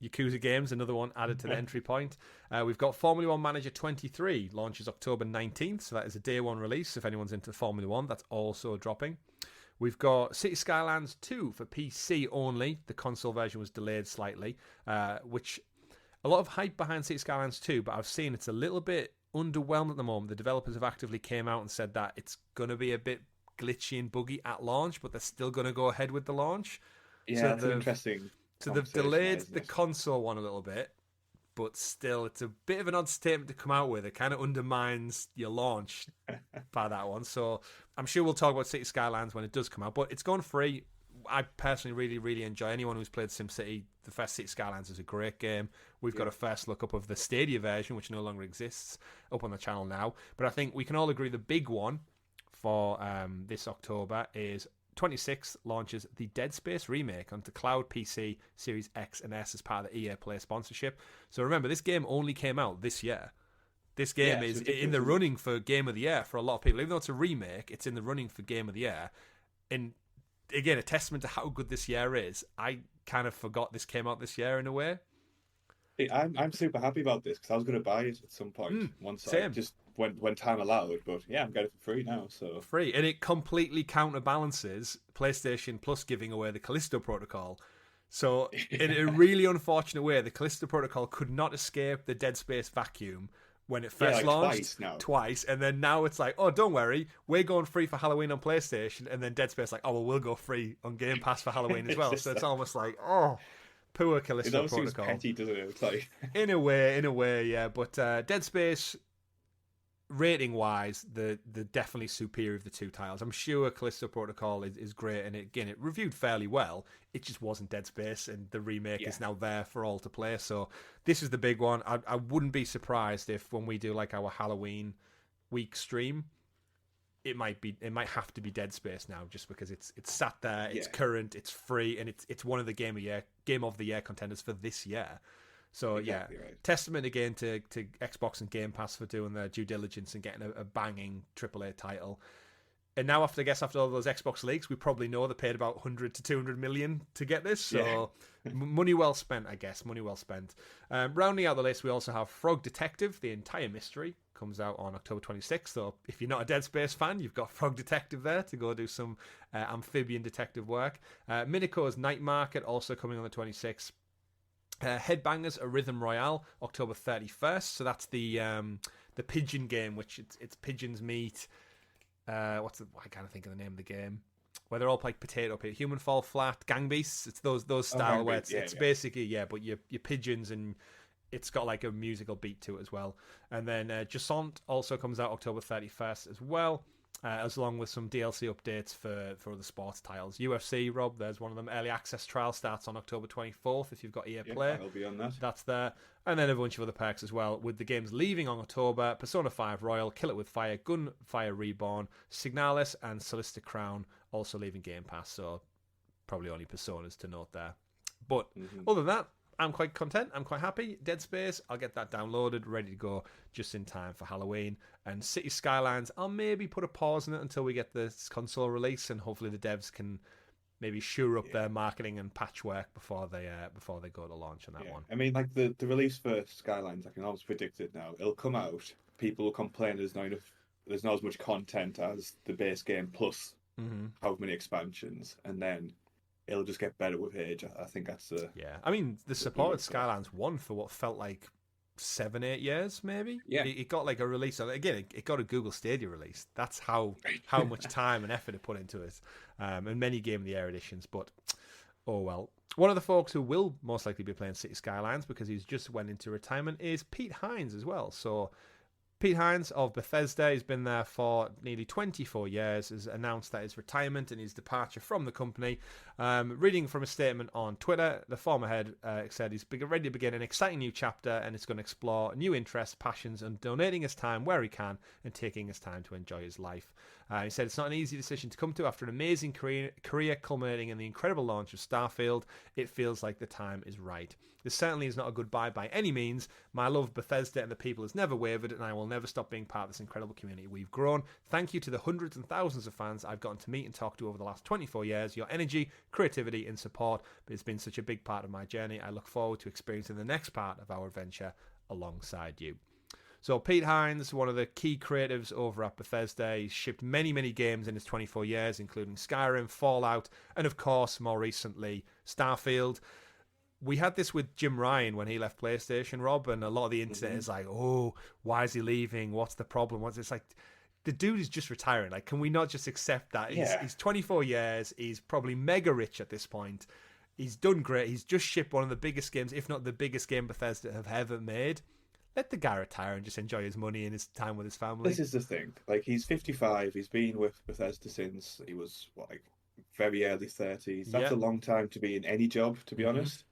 Yakuza games, another one added to the entry point. We've got Formula 1 Manager 23, launches October 19th, so that is a day one release. If anyone's into Formula 1, that's also dropping. We've got City Skylines 2 for PC only. The console version was delayed slightly, which a lot of hype behind City Skylines 2, but I've seen it's a little bit underwhelmed at the moment. The developers have actively came out and said that it's going to be a bit glitchy and buggy at launch, but they're still going to go ahead with the launch. Yeah, so that's interesting. So they've delayed the console one a little bit, but still, it's a bit of an odd statement to come out with. It kind of undermines your launch by that one. So I'm sure we'll talk about City Skylines when it does come out, but it's gone free. I personally really, really enjoy anyone who's played SimCity. The first City Skylines is a great game. We've got a first look up of the Stadia version, which no longer exists, up on the channel now. But I think we can all agree the big one for this October is 26th launches the Dead Space remake onto cloud, PC, Series X and S as part of the EA Play sponsorship. So remember, this game only came out this year. This game is in the running for Game of the Year for a lot of people. Even though it's a remake, it's in the running for Game of the Year. And again, a testament to how good this year is. I kind of forgot this came out this year in a way. I'm super happy about this because I was going to buy it at some point once I just when time allowed. But yeah, I'm getting it for free now. So free, and it completely counterbalances PlayStation Plus giving away the Callisto Protocol. So in a really unfortunate way, the Callisto Protocol could not escape the Dead Space vacuum when it first launched twice, and then now it's like, oh, don't worry, we're going free for Halloween on PlayStation, and then Dead Space like, oh well, we'll go free on Game Pass for Halloween as well. So it's almost like, oh. Poor Callisto Protocol. It seems petty, doesn't it? It's like... in a way, yeah. But Dead Space, rating-wise, the definitely superior of the two titles. I'm sure Callisto Protocol is great, and it reviewed fairly well. It just wasn't Dead Space, and the remake is now there for all to play. So this is the big one. I wouldn't be surprised if when we do like our Halloween week stream, it might have to be Dead Space now, just because it's sat there, it's current, it's free, and it's one of the Game of the Year contenders for this year. So testament again to Xbox and Game Pass for doing their due diligence and getting a banging AAA title. And now after all those Xbox leaks, we probably know they paid about 100 to 200 million to get this. So money well spent, I guess. Money well spent. Rounding out the list, we also have Frog Detective, the entire mystery. Comes out on October 26th. So if you're not a Dead Space fan, you've got Frog Detective there to go do some amphibian detective work. Minico's Night Market also coming on the 26th. Headbangers, a Rhythm Royale, October 31st. So that's the pigeon game, which it's pigeons meet. I can't think of the name of the game. Where they're all like potato pit, Human Fall Flat, Gang Beasts. It's those style where it's basically but you're pigeons, and it's got like a musical beat to it as well. And then Jusant also comes out October 31st as well, as along with some DLC updates for the sports titles. UFC, Rob, there's one of them. Early access trial starts on October 24th if you've got EA Play. I'll be on that. That's there. And then a bunch of other perks as well, with the games leaving on October: Persona 5 Royal, Kill It With Fire, Gunfire Reborn, Signalis, and Solicitor Crown also leaving Game Pass. So probably only Personas to note there. But other than that, I'm quite content. I'm quite happy. Dead Space, I'll get that downloaded, ready to go just in time for Halloween. And City Skylines, I'll maybe put a pause on it until we get this console release, and hopefully the devs can maybe shore up their marketing and patchwork before they go to launch on that one. I mean, like the release for Skylines, I can almost predict it now. It'll come out. People will complain there's not as much content as the base game plus how many expansions, and then it'll just get better with age. I think that's the I mean, the support at Skylines 1 for what felt like 7-8 years, maybe. It got like a release. Again, it got a Google Stadia release. That's how much time and effort it put into it, and many Game of the Year editions. But oh well. One of the folks who will most likely be playing City Skylines because he's just went into retirement is Pete Hines as well. So Pete Hines of Bethesda, he's been there for nearly 24 years, has announced that his retirement and his departure from the company. Reading from a statement on Twitter, the former head said he's ready to begin an exciting new chapter, and it's going to explore new interests, passions, and donating his time where he can and taking his time to enjoy his life. He said it's not an easy decision to come to after an amazing career culminating in the incredible launch of Starfield. It feels like the time is right. This certainly is not a goodbye by any means. My love of Bethesda and the people has never wavered, and I will never stop being part of this incredible community we've grown. Thank you to the hundreds and thousands of fans I've gotten to meet and talk to over the last 24 years. Your energy, creativity, and support has been such a big part of my journey. I look forward to experiencing the next part of our adventure alongside you. So Pete Hines, one of the key creatives over at Bethesda, he's shipped many, many games in his 24 years, including Skyrim, Fallout, and of course, more recently, Starfield. We had this with Jim Ryan when he left PlayStation, Rob, and a lot of the internet is like, oh, why is he leaving? What's the problem? It's like, the dude is just retiring. Like, can we not just accept that? He's 24 years. He's probably mega rich at this point. He's done great. He's just shipped one of the biggest games, if not the biggest game Bethesda have ever made. Let the guy retire and just enjoy his money and his time with his family. This is the thing. Like, he's 55. He's been with Bethesda since he was, very early 30s. That's a long time to be in any job, to be honest.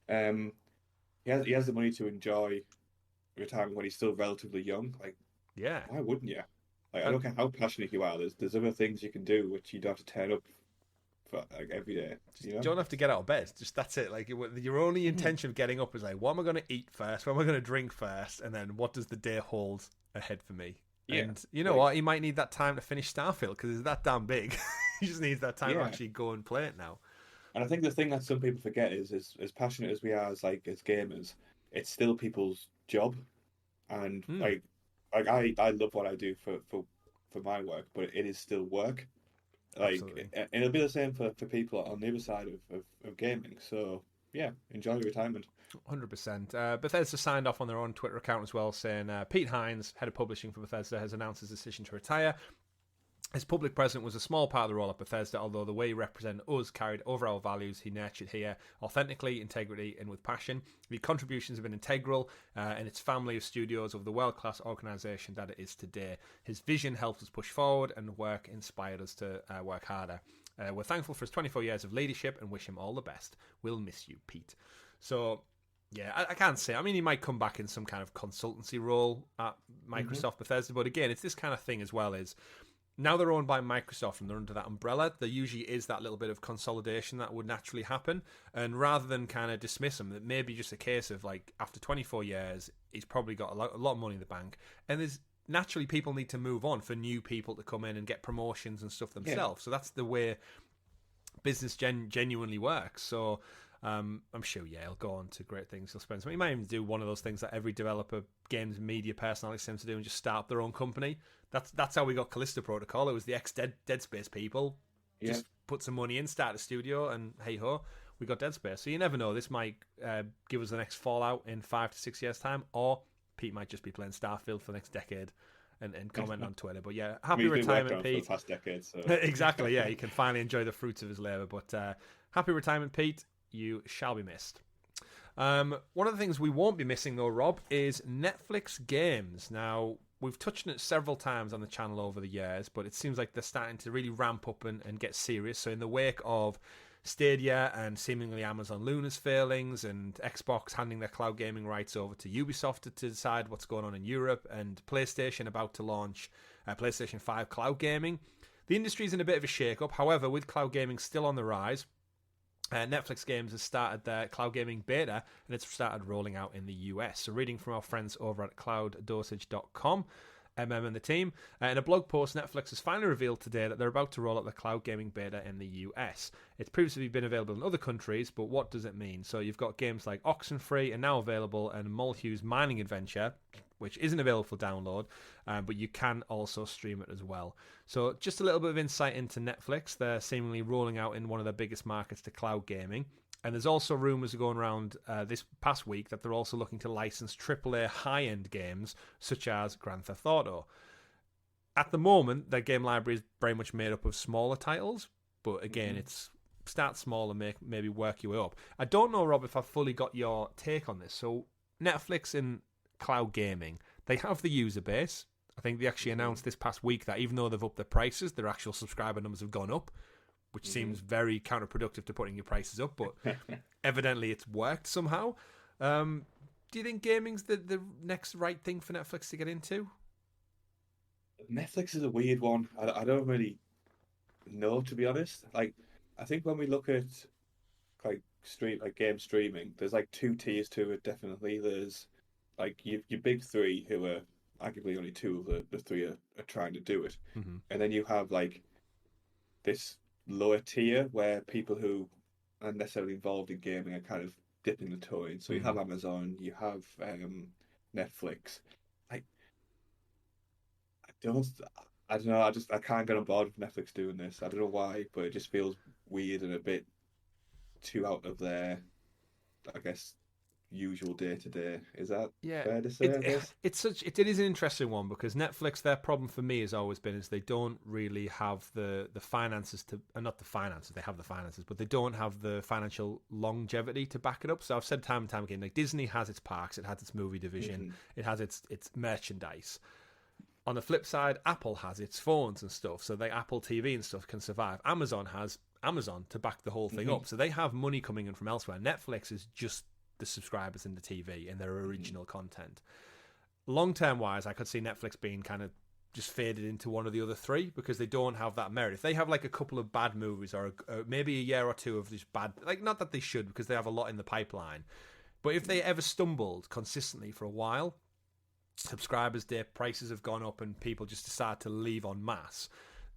He has the money to enjoy retirement when he's still relatively young. Like, why wouldn't you? Like, I don't care how passionate you are. There's other things you can do which you don't have to turn up for every day. You don't have to get out of bed. Just that's it. Like, your only intention of getting up is like, what am I going to eat first? What am I going to drink first? And then what does the day hold ahead for me? Yeah. And you know what? He might need that time to finish Starfield because it's that damn big. He just needs that time to actually go and play it now. And I think the thing that some people forget is, as passionate as we are as gamers, it's still people's job. And I love what I do for my work, but it is still work. Like, and it'll be the same for people on the other side of gaming. So yeah, enjoy your retirement. 100%. Bethesda signed off on their own Twitter account as well, saying Pete Hines, head of publishing for Bethesda, has announced his decision to retire. His public presence was a small part of the role at Bethesda, although the way he represented us carried over our values he nurtured here authentically, integrity, and with passion. The contributions have been integral in its family of studios of the world-class organisation that it is today. His vision helped us push forward, and work inspired us to work harder. We're thankful for his 24 years of leadership and wish him all the best. We'll miss you, Pete. So, yeah, I can't say. I mean, he might come back in some kind of consultancy role at Microsoft Bethesda, but again, it's this kind of thing as well as... Now they're owned by Microsoft and they're under that umbrella, there usually is that little bit of consolidation that would naturally happen. And rather than kind of dismiss him, it may be just a case of, like, after 24 years, he's probably got a lot of money in the bank. And there's naturally people need to move on for new people to come in and get promotions and stuff themselves. Yeah. So that's the way business genuinely works. So I'm sure, he'll go on to great things. He'll spend some. He might even do one of those things that every developer, games, media personality seems to do and just start up their own company. That's how we got Callisto Protocol. It was the ex-Dead Space people. Just put some money in, start a studio, and hey-ho, we got Dead Space. So you never know. This might give us the next Fallout in 5 to 6 years' time, or Pete might just be playing Starfield for the next decade and comment on Twitter. But yeah, happy retirement, Pete. For the past decade, so. Exactly, yeah. He can finally enjoy the fruits of his labour. But happy retirement, Pete. You shall be missed. One of the things we won't be missing, though, Rob, is Netflix games. Now, we've touched on it several times on the channel over the years, but it seems like they're starting to really ramp up and get serious. So in the wake of Stadia and seemingly Amazon Luna's failings and Xbox handing their cloud gaming rights over to Ubisoft to decide what's going on in Europe, and PlayStation about to launch PlayStation 5 cloud gaming, the industry's in a bit of a shake-up. However, with cloud gaming still on the rise, Netflix Games has started their cloud gaming beta, and it's started rolling out in the US. So reading from our friends over at clouddosage.com, and the team, in a blog post, Netflix has finally revealed today that they're about to roll out the cloud gaming beta in the US. It's previously been available in other countries, but what does it mean? So you've got games like Oxenfree are now available, and Mulhew's Mining Adventure, which isn't available for download, but you can also stream it as well. So just a little bit of insight into Netflix. They're seemingly rolling out in one of their biggest markets to cloud gaming. And there's also rumours going around this past week that they're also looking to license AAA high-end games such as Grand Theft Auto. At the moment, their game library is very much made up of smaller titles, but again, it's start small and maybe work your way up. I don't know, Rob, if I've fully got your take on this. So Netflix and cloud gaming, they have the user base. I think they actually announced this past week that even though they've upped their prices, their actual subscriber numbers have gone up, which seems very counterproductive to putting your prices up, but evidently it's worked somehow. Do you think gaming's the next right thing for Netflix to get into? Netflix is a weird one. I don't really know, to be honest. Like, I think when we look at like game streaming, there's like two tiers to it. Definitely, there's like your big three, who are arguably only two of the three are trying to do it, and then you have like this lower tier where people who aren't necessarily involved in gaming are kind of dipping the toe in. So you have Amazon, you have Netflix. I don't know. I can't get on board with Netflix doing this. I don't know why, but it just feels weird and a bit too out of their, I guess, usual day to day. Is that fair to say? I guess it is an interesting one because Netflix, their problem for me has always been is they don't really have the finances to, not the finances, they have the finances, but they don't have the financial longevity to back it up. So I've said time and time again, like Disney has its parks, it has its movie division, it has its merchandise. On the flip side, Apple has its phones and stuff, so the Apple TV and stuff can survive. Amazon has Amazon to back the whole thing up, so they have money coming in from elsewhere. Netflix is just the subscribers and the TV and their original content. Long-term wise, I could see Netflix being kind of just faded into one of the other three because they don't have that merit. If they have like a couple of bad movies or maybe a year or two of just bad, like not that they should because they have a lot in the pipeline, but if they ever stumbled consistently for a while, subscribers dip, prices have gone up and people just decide to leave en masse,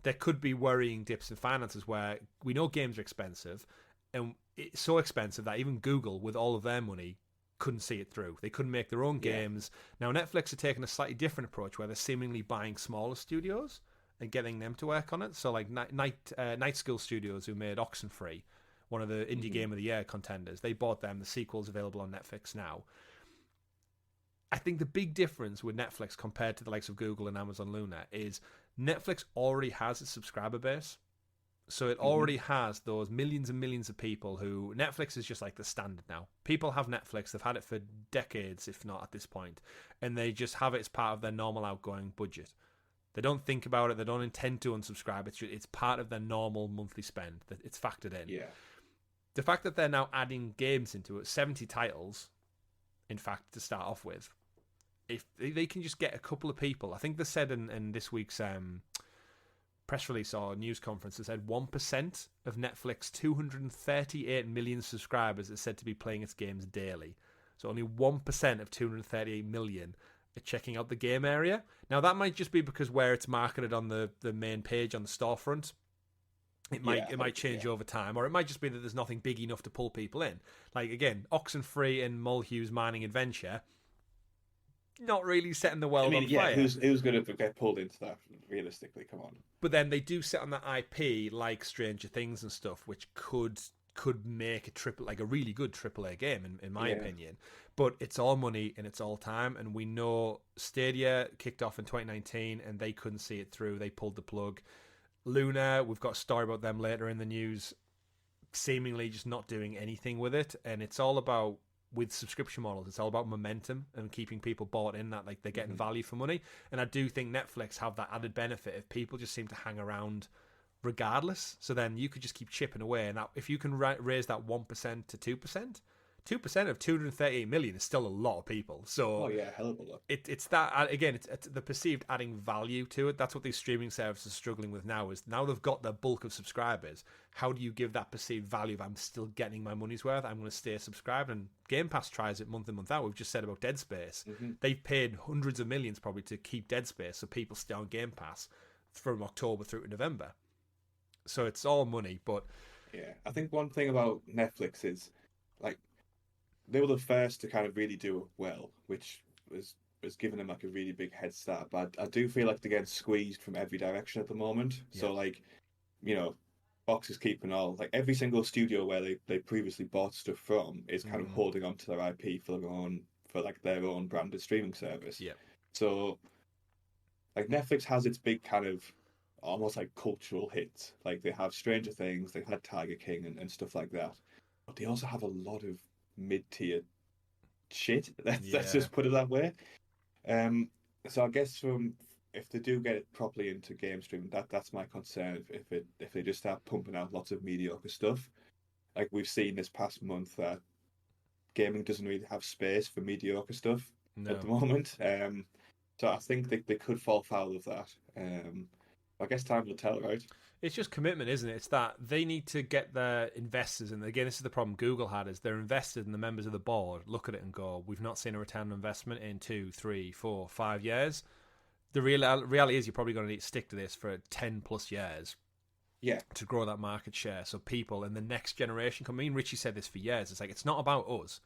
there could be worrying dips in finances where we know games are expensive and it's so expensive that even Google, with all of their money, couldn't see it through. They couldn't make their own games. Now, Netflix are taking a slightly different approach where they're seemingly buying smaller studios and getting them to work on it. So, like Night School Studios, who made Oxenfree, one of the Indie Game of the Year contenders, they bought them. The sequel's available on Netflix now. I think the big difference with Netflix compared to the likes of Google and Amazon Luna is Netflix already has a subscriber base. So it already has those millions and millions of people who... Netflix is just like the standard now. People have Netflix. They've had it for decades, if not at this point. And they just have it as part of their normal outgoing budget. They don't think about it. They don't intend to unsubscribe. It's part of their normal monthly spend. It's factored in. Yeah. The fact that they're now adding games into it, 70 titles, in fact, to start off with, if they can just get a couple of people... I think they said in this week's... press release or news conference that said 1% of Netflix 238 million subscribers is said to be playing its games daily. So only 1% of 238 million are checking out the game area. Now that might just be because where it's marketed on the main page on the storefront. It might change over time, or it might just be that there's nothing big enough to pull people in. Like again, Oxenfree and Mulhew's Mining Adventure, not really setting the world on fire. Who's going to get pulled into that? Realistically, come on. But then they do sit on that IP like Stranger Things and stuff, which could make a really good AAA game, in my opinion. But it's all money and it's all time, and we know Stadia kicked off in 2019 and they couldn't see it through. They pulled the plug. Luna, we've got a story about them later in the news, seemingly just not doing anything with it, and it's all about... With subscription models, it's all about momentum and keeping people bought in, that like they're getting value for money. And I do think Netflix have that added benefit if people just seem to hang around regardless. So then you could just keep chipping away, and that, if you can raise that 1% to 2%, 2% of 238 million is still a lot of people. So Oh yeah, hell of a lot. it's that, again, it's the perceived adding value to it. That's what these streaming services are struggling with now, is now they've got their bulk of subscribers. How do you give that perceived value of I'm still getting my money's worth, I'm going to stay subscribed? And Game Pass tries it month in, month out. We've just said about Dead Space. They've paid hundreds of millions probably to keep Dead Space so people stay on Game Pass from October through to November. So it's all money, but... Yeah, I think one thing about Netflix is, like, they were the first to kind of really do it well, which was giving them like a really big head start. But I do feel like they're getting squeezed from every direction at the moment. Yeah. So like, you know, Box is keeping all, like every single studio where they previously bought stuff from is kind of holding on to their IP for their own branded streaming service. Yeah. So like Netflix has its big kind of almost like cultural hits. Like they have Stranger Things, they had Tiger King and stuff like that. But they also have a lot of mid-tier shit. Let's just put it that way. So I guess if they do get it properly into game streaming, that's my concern. If they just start pumping out lots of mediocre stuff, like we've seen this past month, that gaming doesn't really have space for mediocre stuff at the moment. So I think they could fall foul of that. I guess time will tell, right? It's just commitment, isn't it? It's that they need to get their investors, and again, this is the problem Google had, is they're invested and the members of the board look at it and go, we've not seen a return on investment in 2, 3, 4, 5 years. The reality is you're probably going to need to stick to this for 10 plus years. Yeah. To grow that market share. So people in the next generation come in. Richie said this for years. It's like, it's not about us.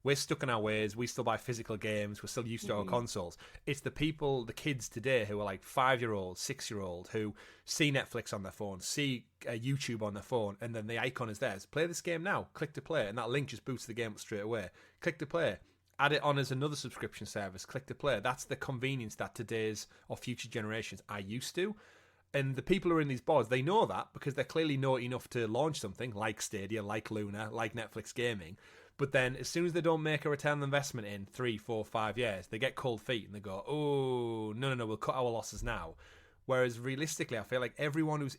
We're stuck in our ways. We still buy physical games. We're still used to our consoles. It's the people, the kids today who are like 5-year-old, 6-year-old, who see Netflix on their phone, see YouTube on their phone, and then the icon is theirs. Play this game now. Click to play. And that link just boots the game up straight away. Click to play. Add it on as another subscription service. Click to play. That's the convenience that today's or future generations are used to. And the people who are in these boards, they know that because they're clearly naughty enough to launch something like Stadia, like Luna, like Netflix Gaming. But then as soon as they don't make a return on investment in 3, 4, 5 years, they get cold feet and they go, oh, no, we'll cut our losses now. Whereas realistically, I feel like everyone who's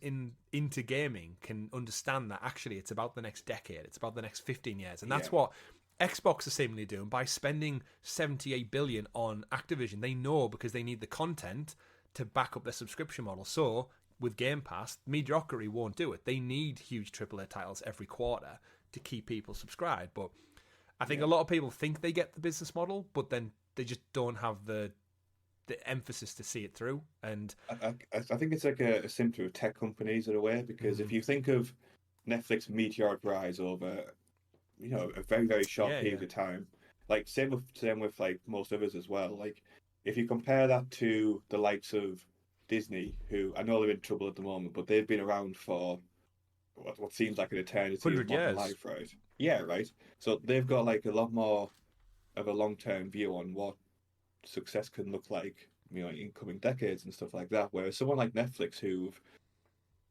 into gaming can understand that actually it's about the next decade. It's about the next 15 years. And that's what Xbox is seemingly doing by spending $78 billion on Activision. They know because they need the content to back up their subscription model. So with Game Pass, mediocrity won't do it. They need huge AAA titles every quarter to keep people subscribed. But I think a lot of people think they get the business model, but then they just don't have the emphasis to see it through. And I think it's like a symptom of tech companies in a way, because if you think of Netflix meteoric rise over, you know, a very, very short period of time, like same with like most others as well. Like if you compare that to the likes of Disney, who I know they're in trouble at the moment, but they've been around for what seems like an eternity 100 of modern years. life, right? Yeah, right. So they've got like a lot more of a long-term view on what success can look like, you know, in coming decades and stuff like that. Whereas someone like Netflix, who've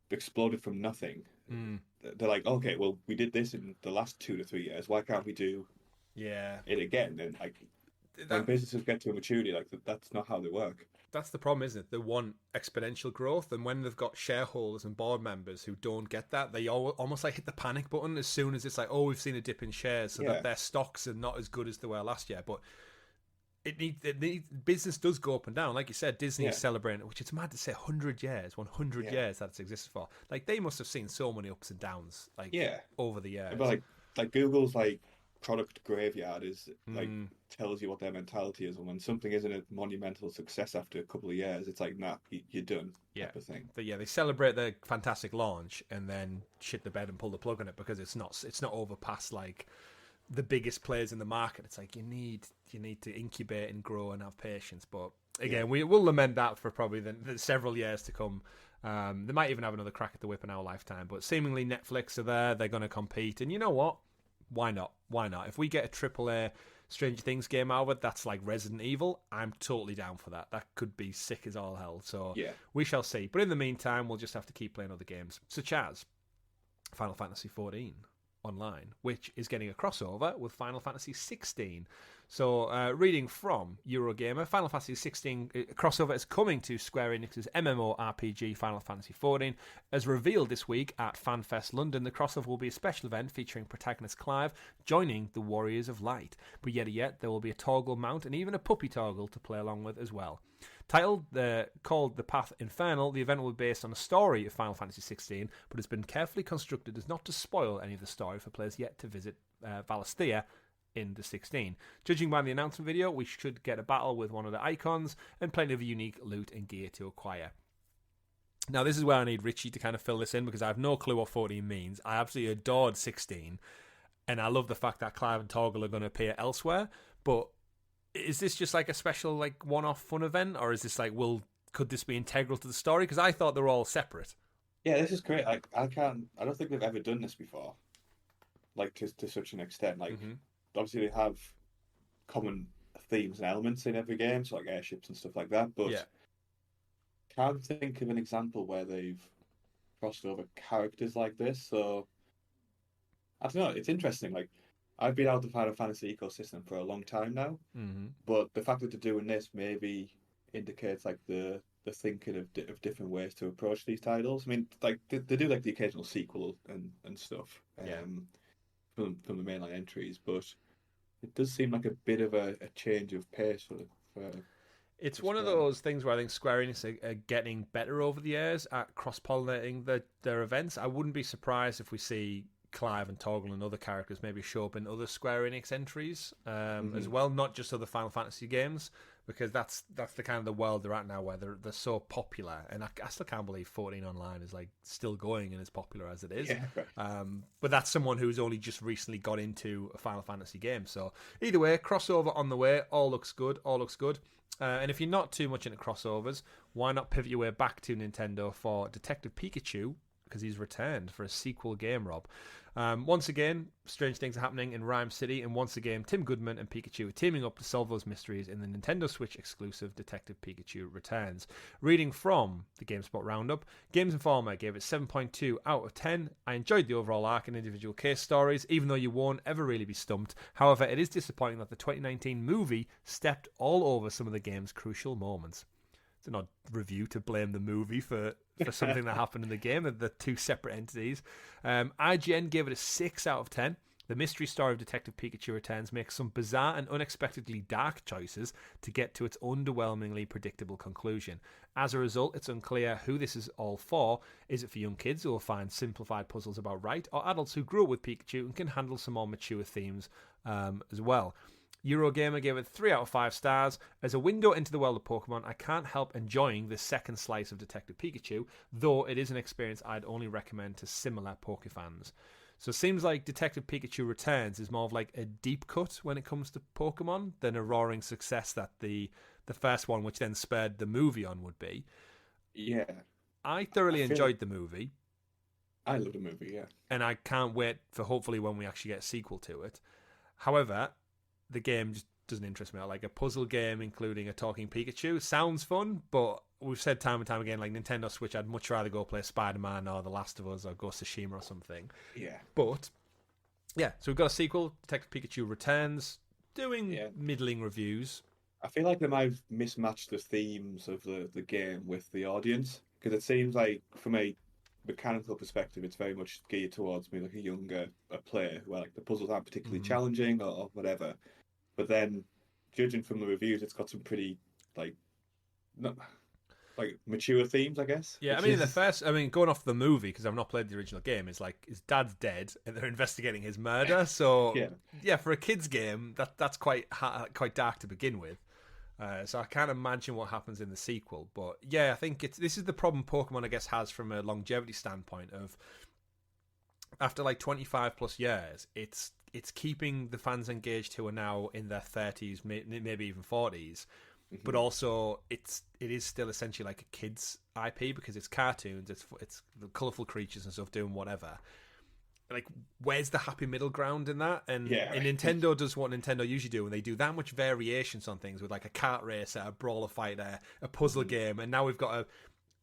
exploded from nothing, they're like, okay, well, we did this in the last 2 to 3 years. Why can't we do it again? And like, when businesses get to a maturity, like that's not how they work. That's the problem, isn't it? They want exponential growth, and when they've got shareholders and board members who don't get that, they almost like hit the panic button as soon as it's like, oh, we've seen a dip in shares, so that their stocks are not as good as they were last year. But business does go up and down. Like you said, Disney is celebrating, which it's mad to say 100 years that it's existed for. Like they must have seen so many ups and downs, like over the years. But like Google's like product graveyard is like tells you what their mentality is, and when something isn't a monumental success after a couple of years, it's like, nah, you're done. Type of thing. But they celebrate their fantastic launch and then shit the bed and pull the plug on it because it's not over past like the biggest players in the market. It's like you need to incubate and grow and have patience. But again, we will lament that for probably the several years to come. They might even have another crack at the whip in our lifetime. But seemingly Netflix are there. They're going to compete, and you know what? Why not? If we get a AAA Stranger Things game out of it, that's like Resident Evil, I'm totally down for that. That could be sick as all hell. So we shall see. But in the meantime, we'll just have to keep playing other games, such as Final Fantasy XIV. Online, which is getting a crossover with Final Fantasy 16. So, reading from Eurogamer, Final Fantasy 16 crossover is coming to Square Enix's MMORPG Final Fantasy 14. As revealed this week at FanFest London, the crossover will be a special event featuring protagonist Clive joining the Warriors of Light. But yet, there will be a toggle mount and even a puppy toggle to play along with as well. Called The Path Infernal, the event will be based on a story of Final Fantasy 16, but has been carefully constructed as not to spoil any of the story for players yet to visit Valisthea in the 16. Judging by the announcement video, we should get a battle with one of the icons and plenty of unique loot and gear to acquire. Now, this is where I need Richie to kind of fill this in, because I have no clue what 14 means. I absolutely adored 16, and I love the fact that Clive and Toggle are going to appear elsewhere, but is this just like a special, like, one-off fun event, or is this like, could this be integral to the story? Because I thought they were all separate. Yeah, this is great. Like, I don't think they've ever done this before, like to such an extent. Like, obviously they have common themes and elements in every game, so like airships and stuff like that. But can't think of an example where they've crossed over characters like this. So I don't know. It's interesting. Like, I've been out of the Final Fantasy ecosystem for a long time now, but the fact that they're doing this maybe indicates like the thinking of different ways to approach these titles. I mean, like they do like the occasional sequel and stuff from the mainline entries, but it does seem like a bit of a change of pace for it's one of those things where I think Square Enix are getting better over the years at cross-pollinating their events. I wouldn't be surprised if we see Clive and Toggle and other characters maybe show up in other Square Enix entries as well, not just other Final Fantasy games, because that's the kind of the world they're at now, where they're so popular, and I still can't believe 14 Online is like still going and as popular as it is. But that's someone who's only just recently got into a Final Fantasy game. So either way, crossover on the way, all looks good. And if you're not too much into crossovers, why not pivot your way back to Nintendo for Detective Pikachu, because he's returned for a sequel game, Rob. Once again, strange things are happening in Rhyme City, and once again, Tim Goodman and Pikachu are teaming up to solve those mysteries in the Nintendo Switch exclusive Detective Pikachu Returns. Reading from the GameSpot Roundup, Games Informer gave it 7.2 out of 10. I enjoyed the overall arc and individual case stories, even though you won't ever really be stumped. However, it is disappointing that the 2019 movie stepped all over some of the game's crucial moments. It's an odd review to blame the movie for something that happened in the game. They're two separate entities. IGN gave it a 6 out of 10. The mystery story of Detective Pikachu Returns makes some bizarre and unexpectedly dark choices to get to its underwhelmingly predictable conclusion. As a result, it's unclear who this is all for. Is it for young kids who will find simplified puzzles about right, or adults who grew up with Pikachu and can handle some more mature themes as well? Eurogamer gave it 3 out of 5 stars. As a window into the world of Pokemon, I can't help enjoying this second slice of Detective Pikachu, though it is an experience I'd only recommend to similar Pokefans. So it seems like Detective Pikachu Returns is more of like a deep cut when it comes to Pokemon than a roaring success that the first one, which then spurred the movie on, would be. Yeah. I thoroughly enjoyed the movie. I love the movie, yeah. And I can't wait for hopefully when we actually get a sequel to it. However, the game just doesn't interest me. Like a puzzle game including a talking Pikachu sounds fun, but we've said time and time again, like Nintendo Switch, I'd much rather go play Spider-Man or The Last of Us or Ghost of Tsushima or something. Yeah. But yeah, so we've got a sequel, Detective Pikachu Returns, doing middling reviews. I feel like they might have mismatched the themes of the game with the audience, because it seems like from a mechanical perspective it's very much geared towards me, like a younger player, where like the puzzles aren't particularly challenging or whatever. But then, judging from the reviews, it's got some pretty mature themes, I guess. Yeah, I mean, going off the movie, because I've not played the original game, is like his dad's dead and they're investigating his murder. So yeah, for a kids game, that's quite dark to begin with. So I can't imagine what happens in the sequel. But yeah, I think this is the problem Pokemon, I guess, has from a longevity standpoint of after like 25 plus years, it's keeping the fans engaged who are now in their 30s, maybe even 40s. But also it is still essentially like a kid's IP, because it's cartoons, it's colourful creatures and stuff doing whatever. Like, where's the happy middle ground in that? And Nintendo does what Nintendo usually do, and they do that much variations on things with like a kart racer, a brawler fighter, a puzzle game, and now we've got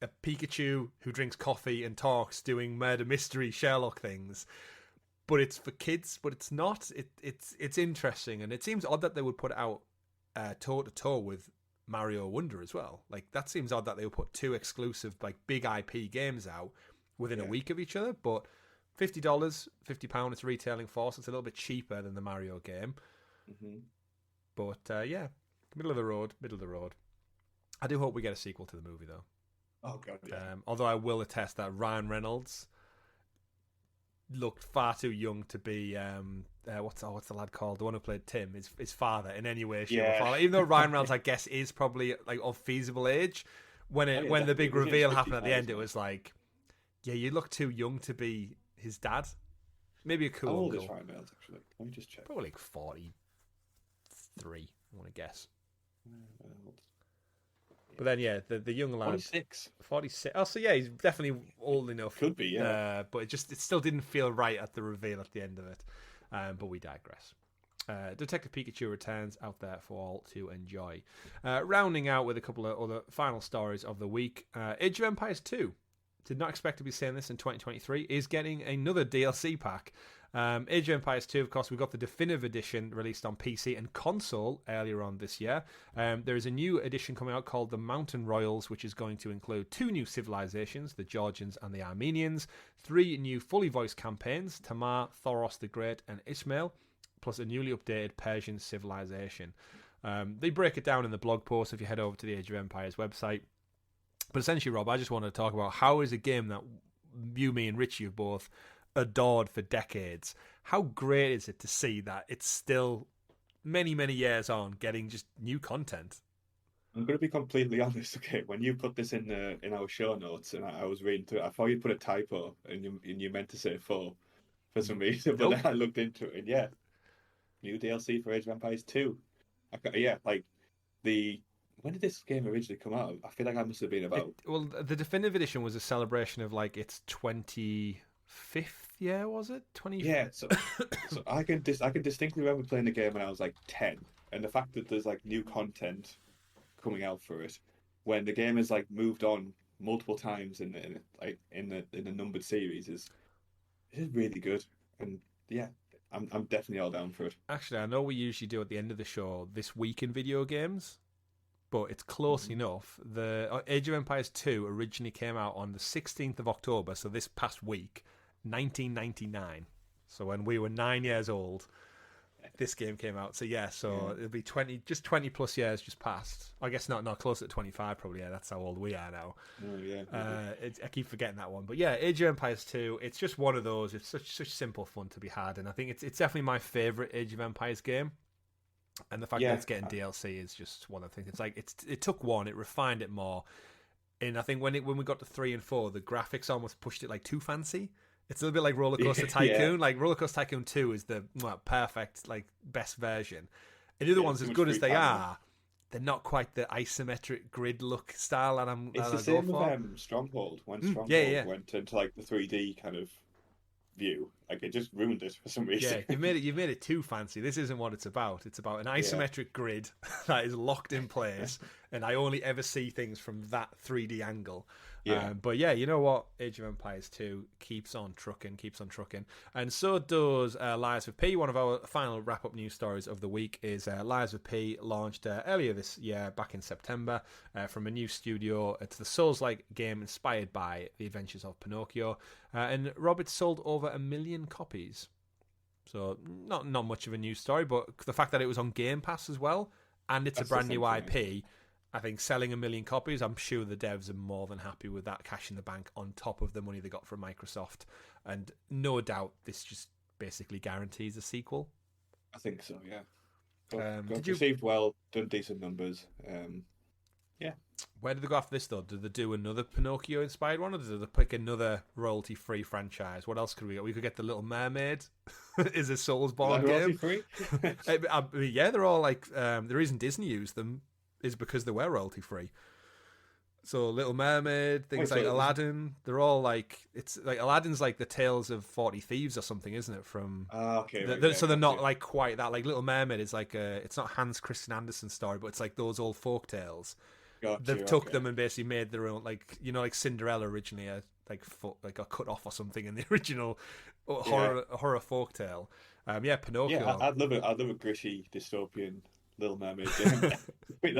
a Pikachu who drinks coffee and talks doing murder mystery Sherlock things. but it's for kids. But it's not. It's interesting, and it seems odd that they would put it out toe to toe with Mario Wonder as well. Like that seems odd that they would put two exclusive like big IP games out within a week of each other. But $50, £50 it's retailing for, so it's a little bit cheaper than the Mario game. Mm-hmm. But middle of the road. I do hope we get a sequel to the movie though. Oh god, yeah. Although I will attest that Ryan Reynolds looked far too young to be what's the lad called? The one who played Tim, his father in any way, shape, or form. Even though Ryan Reynolds, I guess, is probably like of feasible age. When the big reveal happened at the end, it was like, yeah, you look too young to be his dad. Maybe a cool. How old uncle. is Ryan Reynolds actually? Let me just check. Probably like 43. I want to guess. But then, the young lad... 46. Oh, so yeah, he's definitely old enough. Could be, yeah. But it still didn't feel right at the reveal at the end of it. But we digress. Detective Pikachu returns out there for all to enjoy. Rounding out with a couple of other final stories of the week. Age of Empires 2. Did not expect to be saying this in 2023. Is getting another DLC pack. Age of Empires 2, of course, we got the definitive edition released on PC and console earlier on this year. There is a new edition coming out called the Mountain Royals, which is going to include 2 new civilizations, the Georgians and the Armenians, 3 new fully voiced campaigns, Tamar, Thoros the Great, and Ismail, plus a newly updated Persian civilization. They break it down in the blog post if you head over to the Age of Empires website. But essentially, Rob, I just wanted to talk about how is a game that you, me, and Richie have both adored for decades. How great is it to see that it's still many, many years on getting just new content? I'm going to be completely honest. Okay, when you put this in our show notes and I was reading through it, I thought you put a typo and you meant to say 4 for some reason. But then I looked into it and new DLC for Age of Empires 2. When did this game originally come out? I feel like I must have been about. The definitive edition was a celebration of like its 25th year, was it? 20. Yeah, so I can distinctly remember playing the game when I was like 10, and the fact that there's like new content coming out for it when the game has like moved on multiple times in the numbered series is really good, and I'm definitely all down for it. Actually, I know we usually do at the end of the show this week in video games, but it's close enough. The Age of Empires 2 originally came out on the 16th of October, so this past week, 1999. So when we were 9 years old, this game came out. So it'll be 20 plus years just passed. I guess not close to 25 probably. Yeah, that's how old we are now. Oh, yeah. I keep forgetting that one. But yeah, Age of Empires 2, it's just one of those. It's such simple fun to be had. And I think it's definitely my favourite Age of Empires game. And the fact that it's getting DLC is just one of the things. It's like it took one, it refined it more, and I think when we got to 3 and 4, the graphics almost pushed it like too fancy. It's a little bit like Roller Coaster Tycoon. Yeah. Like Roller Coaster Tycoon 2 is the perfect, like best version. And the other ones, as good as they are, they're not quite the isometric grid look style that I'm. It's the same with Stronghold. When Stronghold went into like the 3D kind of view, like it just ruined it for some reason. Yeah, you've made it too fancy. This isn't what it's about. It's about an isometric grid that is locked in place, and I only ever see things from that 3D angle. But you know what? Age of Empires 2 keeps on trucking, and so does Lies of P. One of our final wrap-up news stories of the week is Lies of P launched earlier this year, back in September, from a new studio. It's the Souls-like game inspired by The Adventures of Pinocchio, and Robert sold over 1 million copies. So not much of a news story, but the fact that it was on Game Pass as well, and it's a brand new IP. I think selling 1 million copies, I'm sure the devs are more than happy with that cash in the bank on top of the money they got from Microsoft. And no doubt this just basically guarantees a sequel. I think so, yeah. Received well, done decent numbers. Where did they go after this, though? Did they do another Pinocchio-inspired one, or did they pick another royalty-free franchise? What else could we get? We could get The Little Mermaid. Is a Soulsborne game. Royalty-free? Yeah, they're all like... the reason Disney used them is because they were royalty free. So Little Mermaid, things like Aladdin, they're all like, it's like Aladdin's like the Tales of 40 Thieves or something, isn't it? From so they're not like quite that. Like Little Mermaid is like it's not Hans Christian Andersen's story, but it's like those old folk tales. They've took them and basically made their own, like, you know, like Cinderella originally. foot got cut off or something in the original horror folktale. Pinocchio. Yeah, I'd love it. I'd love a gritty dystopian Little Mermaid game.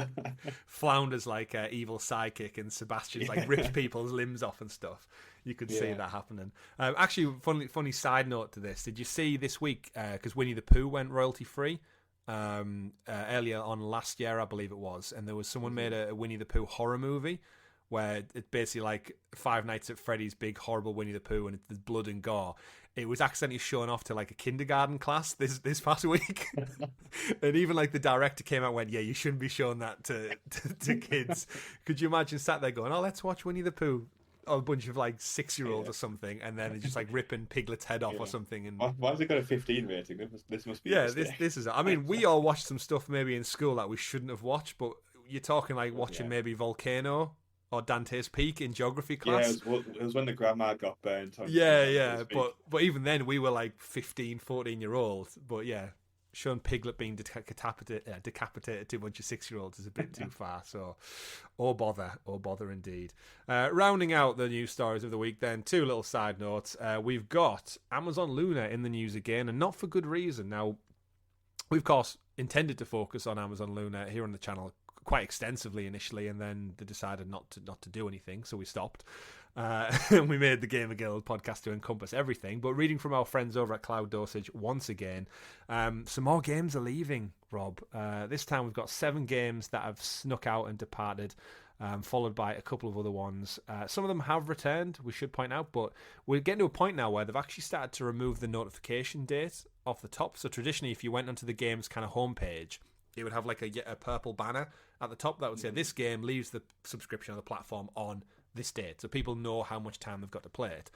Flounder's like an evil sidekick, and Sebastian's like ripped people's limbs off and stuff. You could see that happening. Actually, funny side note to this: did you see this week? Because Winnie the Pooh went royalty free earlier on last year, I believe it was, and there was someone made a Winnie the Pooh horror movie where it's basically like Five Nights at Freddy's big horrible Winnie the Pooh, and there's blood and gore. It was accidentally shown off to like a kindergarten class this past week, and even like the director came out and went, "Yeah, you shouldn't be showing that to kids." Could you imagine sat there going, "Oh, let's watch Winnie the Pooh," or a bunch of like 6-year-olds or something, and then it's just like ripping Piglet's head off or something? And why has it got a 15 rating? This must be this is. I mean, we all watched some stuff maybe in school that we shouldn't have watched, but you're talking like watching maybe Volcano or Dante's Peak in geography class. Yeah, it was when the grandma got burnt. But even then we were like 15, 14-year-olds. But yeah, showing Piglet being decapitated to a bunch of 6-year-olds is a bit too far. So, bother indeed. Rounding out the news stories of the week, then 2 little side notes. We've got Amazon Luna in the news again, and not for good reason. Now, we've of course intended to focus on Amazon Luna here on the channel quite extensively initially, and then they decided not to do anything, so we stopped. We made the GamerGuild podcast to encompass everything. But reading from our friends over at Cloud Dosage once again, some more games are leaving, Rob. This time we've got 7 games that have snuck out and departed, followed by a couple of other ones. Some of them have returned, we should point out, but we're getting to a point now where they've actually started to remove the notification date off the top. So traditionally, if you went onto the game's kind of homepage, it would have like a purple banner at the top that would say this game leaves the subscription on the platform on this date, so people know how much time they've got to play it.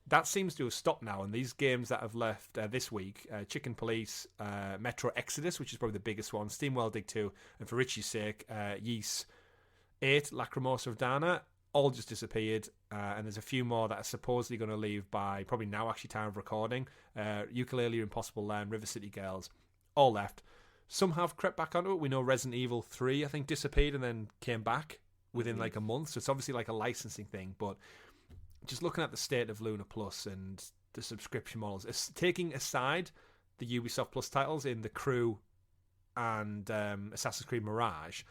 That seems to have stopped now, and these games that have left this week, Chicken Police, Metro Exodus, which is probably the biggest one, SteamWorld Dig 2, and for Richie's sake, Ys 8, Lacrimosa of Dana, all just disappeared, and there's a few more that are supposedly going to leave by probably now actually time of recording. Ukulele Impossible Land, River City Girls, all left. Some have crept back onto it. We know Resident Evil 3, I think, disappeared and then came back within like a month. So it's obviously like a licensing thing. But just looking at the state of Luna Plus and the subscription models, taking aside the Ubisoft Plus titles in The Crew and Assassin's Creed Mirage,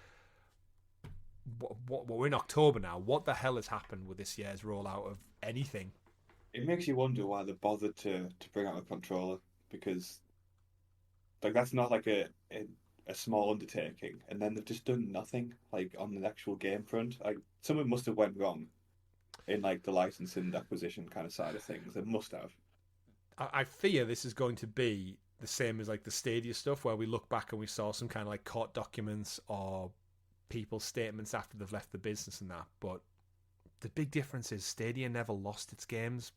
we're in October now. What the hell has happened with this year's rollout of anything? It makes you wonder why they bothered to bring out a controller, because like that's not like a small undertaking, and then they've just done nothing like on the actual game front. Like something must have went wrong in like the licensing and acquisition kind of side of things. It must have. I fear this is going to be the same as like the Stadia stuff, where we look back and we saw some kind of like court documents or people's statements after they've left the business and that. But the big difference is Stadia never lost its games.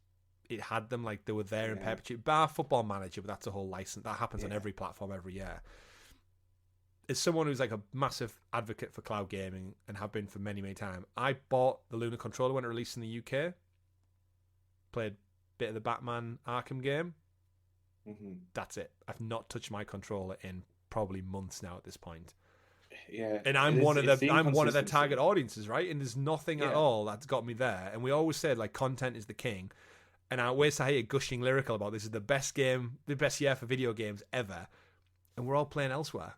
It had them, like they were there in perpetuity. Bar Football Manager, but that's a whole license. That happens on every platform every year. As someone who's like a massive advocate for cloud gaming and have been for many, many times, I bought the Luna controller when it released in the UK. Played a bit of the Batman Arkham game. Mm-hmm. That's it. I've not touched my controller in probably months now at this point. Yeah, and I'm one of their target audiences, right? And there's nothing at all that's got me there. And we always said like content is the king. And I always hear gushing lyrical about this is the best game, the best year for video games ever. And we're all playing elsewhere.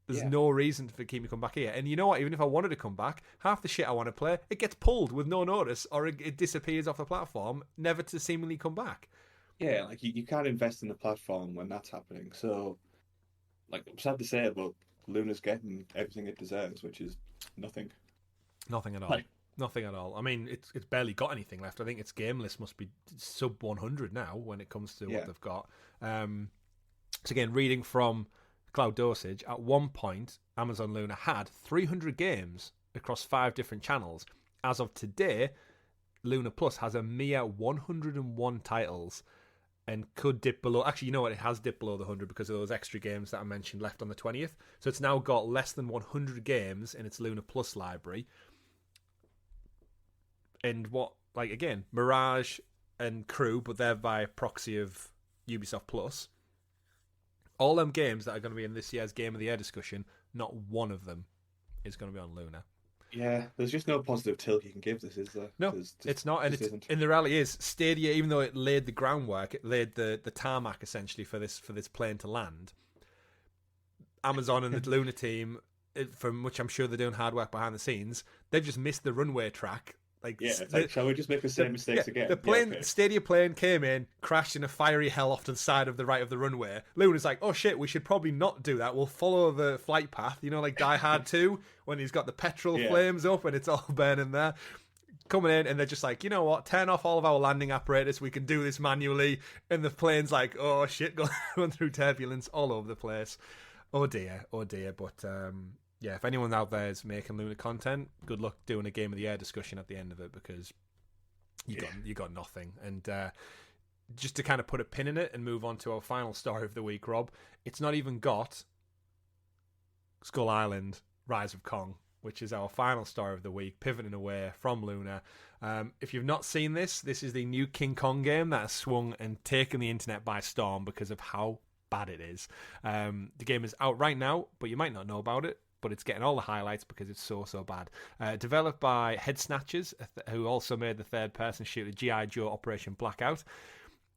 There's no reason for keep me come back here. And you know what? Even if I wanted to come back, half the shit I want to play, it gets pulled with no notice, or it disappears off the platform, never to seemingly come back. Yeah, like you can't invest in the platform when that's happening. So, like, I'm sad to say it, but Luna's getting everything it deserves, which is nothing. Nothing at all. Nothing at all. I mean, it's barely got anything left. I think its game list must be sub 100 now when it comes to what they've got. So again, reading from Cloud Dosage, at one point, Amazon Luna had 300 games across 5 different channels. As of today, Luna Plus has a mere 101 titles and could dip below. Actually, you know what? It has dipped below the 100 because of those extra games that I mentioned left on the 20th. So it's now got less than 100 games in its Luna Plus library. And again, Mirage and Crew, but they're by proxy of Ubisoft Plus. All them games that are going to be in this year's Game of the Year discussion, not one of them is going to be on Luna. Yeah, there's just no positive tilt you can give this, is there? No, it's not. And and the reality is, Stadia, even though it laid the groundwork, it laid the tarmac essentially for this plane to land. Amazon and the Luna team, from which I'm sure they're doing hard work behind the scenes, they've just missed the runway track. Like, shall we just make the same mistakes again? The plane, Stadia plane came in, crashed in a fiery hell off to the side of the right of the runway. Luna's like, oh shit, we should probably not do that. We'll follow the flight path. You know, like Die Hard 2, when he's got the petrol flames up and it's all burning there. Coming in, and they're just like, you know what, turn off all of our landing apparatus. We can do this manually. And the plane's like, oh shit, going through turbulence all over the place. Oh dear. But yeah, if anyone out there is making Luna content, good luck doing a Game of the Year discussion at the end of it, because you got nothing. And just to kind of put a pin in it and move on to our final story of the week, Rob, it's not even got Skull Island Rise of Kong, which is our final story of the week, pivoting away from Luna. If you've not seen this is the new King Kong game that has swung and taken the internet by storm because of how bad it is. The game is out right now, but you might not know about it, but it's getting all the highlights because it's so bad. Developed by Head Snatchers, who also made the third-person shooter G.I. Joe Operation Blackout.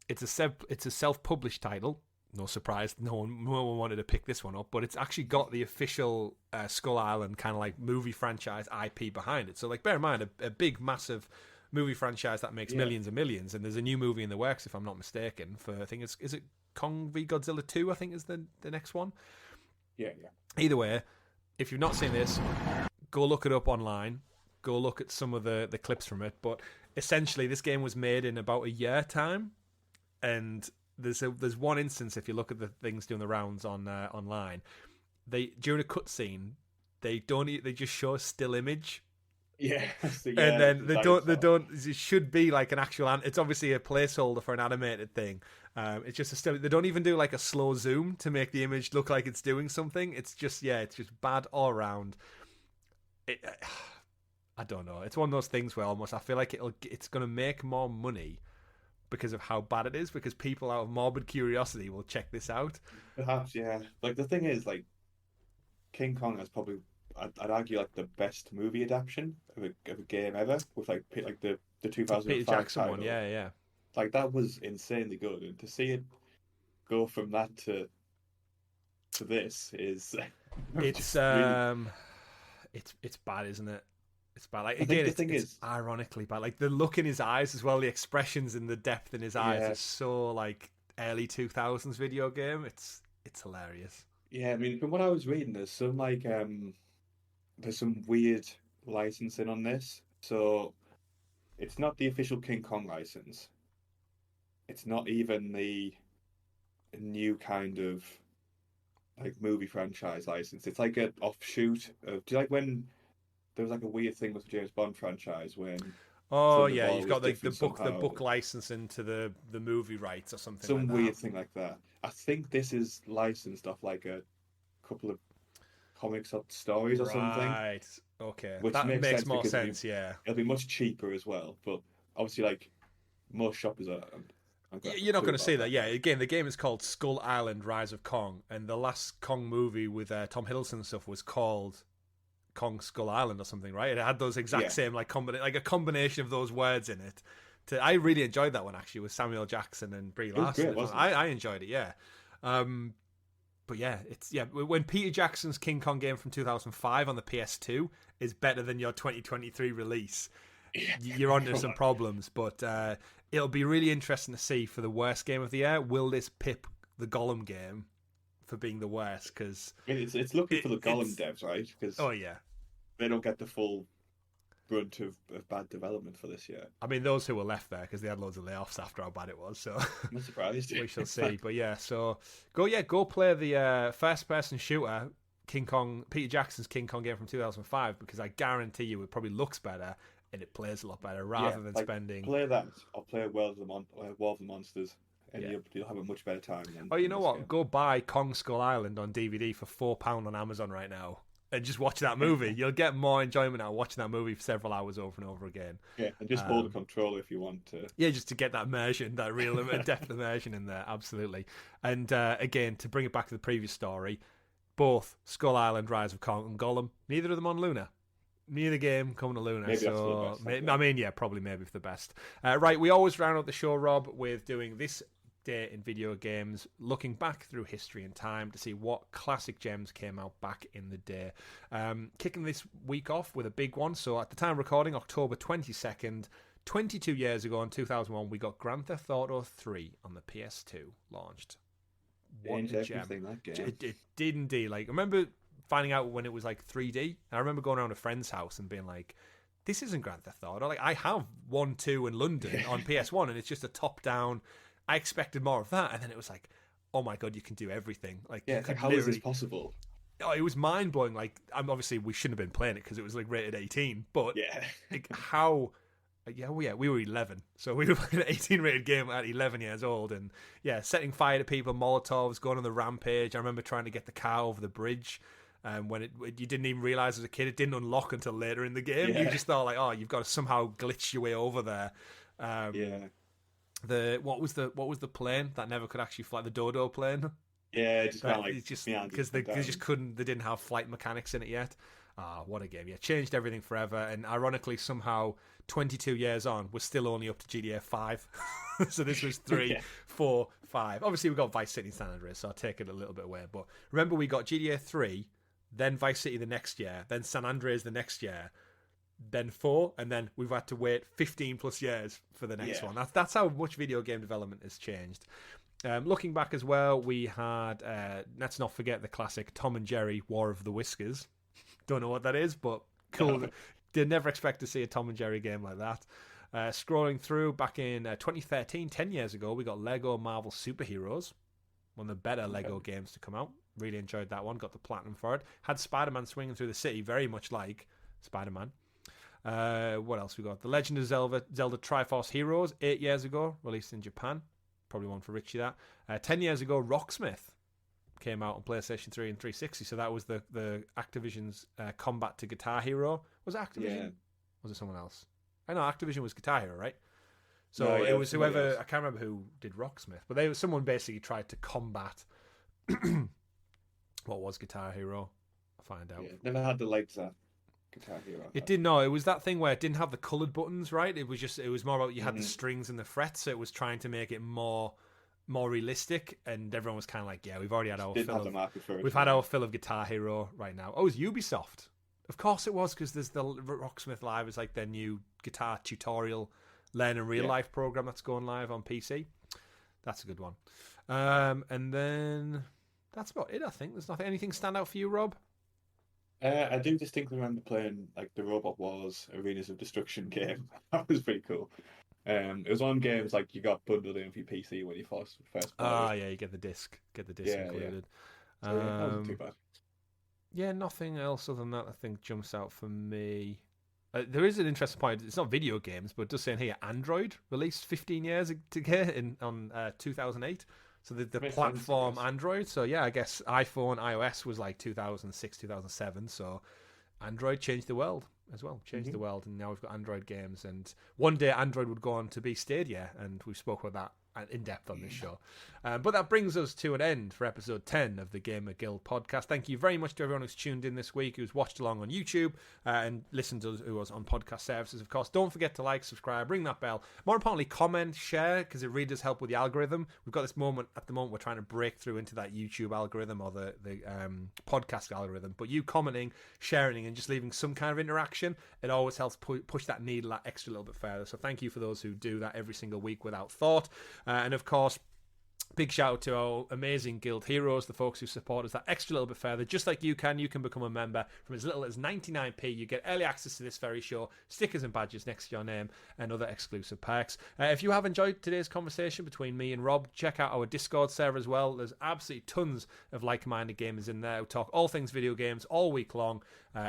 It's a self-published title. No surprise, no one wanted to pick this one up, but it's actually got the official Skull Island kind of like movie franchise IP behind it. So, like, bear in mind, a big, massive movie franchise that makes millions and millions, and there's a new movie in the works, if I'm not mistaken, for, I think is it Kong v Godzilla 2, I think is the next one. Yeah. Either way, if you've not seen this, go look it up online. Go look at some of the clips from it. But essentially, this game was made in about a year time, and there's one instance, if you look at the things doing the rounds on online, during a cutscene they just show a still image. And then they don't. It should be like an actual. It's obviously a placeholder for an animated thing. It's just a still. They don't even do like a slow zoom to make the image look like it's doing something. It's just bad all around. I don't know. It's one of those things where almost I feel like it's going to make more money because of how bad it is, because people out of morbid curiosity will check this out. Perhaps, yeah. Like, the thing is, like, King Kong is probably, I'd argue, like, the best movie adaptation of a game ever, with like the 2005 Peter Jackson title. one, yeah. Like, that was insanely good, and to see it go from that to this is it's really... it's bad, isn't it? It's bad. Like, I again, think the thing it's ironically bad. Like, the look in his eyes as well, the expressions and the depth in his eyes is so like early 2000s video game. It's hilarious. Yeah, I mean, from what I was reading, there's some like there's some weird licensing on this. So it's not the official King Kong license. It's not even the new kind of like movie franchise license. It's like an offshoot of. Do you like when there was like a weird thing with the James Bond franchise when? Oh yeah, you've got like the book license into the movie rights or something. Some like that. weird thing like that. I think this is licensed off like a couple of comics or stories or something. Right. Okay. Which that makes more sense. It'll be much cheaper as well, but obviously, like, most shoppers are. You're not going to see that. Yeah. Again, the game is called Skull Island: Rise of Kong, and the last Kong movie with Tom Hiddleston and stuff was called Kong Skull Island or something, right? It had those exact same like a combination of those words in it. I really enjoyed that one actually with Samuel Jackson and Brie Larson. I enjoyed it, yeah. But yeah, when Peter Jackson's King Kong game from 2005 on the PS2 is better than your 2023 release, you're onto some problems. But it'll be really interesting to see for the worst game of the year. Will this pip the Gollum game for being the worst? Because it's looking for the Gollum devs, right? Because they don't get the full brunt of bad development for this year. I mean, those who were left there because they had loads of layoffs after how bad it was. So I'm not surprised. We shall see. But yeah, so go play the first-person shooter Peter Jackson's King Kong game from 2005, because I guarantee you it probably looks better and it plays a lot better rather than spending. Play that or play War of the Monsters. And you'll have a much better time. You know what? Game. Go buy Kong Skull Island on DVD for £4 on Amazon right now, and just watch that movie. You'll get more enjoyment out of watching that movie for several hours over and over again. Yeah, and just hold the controller if you want to. Yeah, just to get that immersion, that real depth immersion in there. Absolutely. And again, to bring it back to the previous story, both Skull Island, Rise of Kong, and Gollum, neither of them on Luna. Neither game coming to Luna. Maybe that's so for the best. I mean, yeah, probably maybe for the best. Right, we always round out the show, Rob, with doing this day in video games, looking back through history and time to see what classic gems came out back in the day. Kicking this week off with a big one. So at the time of recording, October 22nd, 22 years ago in 2001, we got Grand Theft Auto 3 on the PS2 launched. What a gem. That game. It did indeed. Like, I remember finding out when it was like 3D. I remember going around a friend's house and being like, this isn't Grand Theft Auto. Like, I have 1, 2 in London on PS1 and it's just a top-down. I expected more of that, and then it was like, oh my god, you can do everything. Like, yeah, it's like, how is this possible? Oh, it was mind blowing. Like, obviously we shouldn't have been playing it because it was like rated 18, but yeah, like how. Yeah, we were 11, so we were playing an 18 rated game at 11 years old, and yeah, setting fire to people, Molotovs, going on the rampage. I remember trying to get the car over the bridge. When you didn't even realize as a kid, it didn't unlock until later in the game. Yeah. You just thought like, oh, you've got to somehow glitch your way over there. What was the plane that never could actually fly? The Dodo plane. Yeah, just kind of like because they just couldn't. They didn't have flight mechanics in it yet. Ah, what a game! Yeah, changed everything forever. And ironically, somehow, 22 years on, we're still only up to GTA 5. So this was 3, 4, 5. Obviously, we got Vice City and San Andreas, so I'll take it a little bit away. But remember, we got GTA 3, then Vice City the next year, then San Andreas the next year, then 4, and then we've had to wait 15 plus years for the next one. That's how much video game development has changed. Looking back as well, we had, let's not forget the classic Tom and Jerry War of the Whiskers. Don't know what that is, but cool. Did never expect to see a Tom and Jerry game like that. Scrolling through, back in 2013, 10 years ago, we got Lego Marvel Superheroes, one of the better Lego games to come out. Really enjoyed that one, got the platinum for it. Had Spider-Man swinging through the city, very much like Spider-Man. What else we got? The Legend of Zelda Triforce Heroes, 8 years ago, released in Japan. Probably one for Richie, that. 10 years ago, Rocksmith came out on PlayStation 3 and 360, so that was the Activision's Combat to Guitar Hero. Was it Activision? Yeah. Was it someone else? I know Activision was Guitar Hero, right? So it was whoever, I can't remember who did Rocksmith, but someone basically tried to combat what was Guitar Hero. I'll find out. Yeah, never had the legs that Guitar Hero. It didn't. No, it was that thing where it didn't have the coloured buttons, right? It was more about you had the strings and the frets, so it was trying to make it more realistic, and everyone was kind of like, yeah, we've already had our fill. We've had our fill of Guitar Hero right now. Oh, it's Ubisoft. Of course it was, because there's the Rocksmith Live is like their new guitar tutorial learn in real life program that's going live on PC. That's a good one. And then that's about it, I think. There's anything stand out for you, Rob? I do distinctly remember playing like the Robot Wars Arenas of Destruction game. That was pretty cool. It was one games like you got bundled in for your PC when you first played. Yeah, you get the disc included. So, that wasn't too bad. Yeah, nothing else other than that I think jumps out for me. There is an interesting point. It's not video games, but it does say in here Android released 15 years ago on 2008. So the platform sense, Android. So yeah, I guess iPhone, iOS was like 2006, 2007. So Android changed the world as well. Changed the world, and now we've got Android games. And one day Android would go on to be Stadia, and we've spoken about that in depth on this show. But that brings us to an end for episode 10 of the Gamer Guild podcast. Thank you very much to everyone who's tuned in this week, who's watched along on YouTube and listened to us, who was on podcast services, of course. Don't forget to like, subscribe, ring that bell. More importantly, comment, share, because it really does help with the algorithm. We've got this moment at the moment we're trying to break through into that YouTube algorithm or the podcast algorithm. But you commenting, sharing, and just leaving some kind of interaction, it always helps push that needle that extra little bit further. So thank you for those who do that every single week without thought. And of course, big shout out to our amazing guild heroes, the folks who support us that extra little bit further. Just like you can become a member from as little as 99p. You get early access to this very show, stickers and badges next to your name, and other exclusive perks. If you have enjoyed today's conversation between me and Rob, check out our Discord server as well. There's absolutely tons of like-minded gamers in there who talk all things video games all week long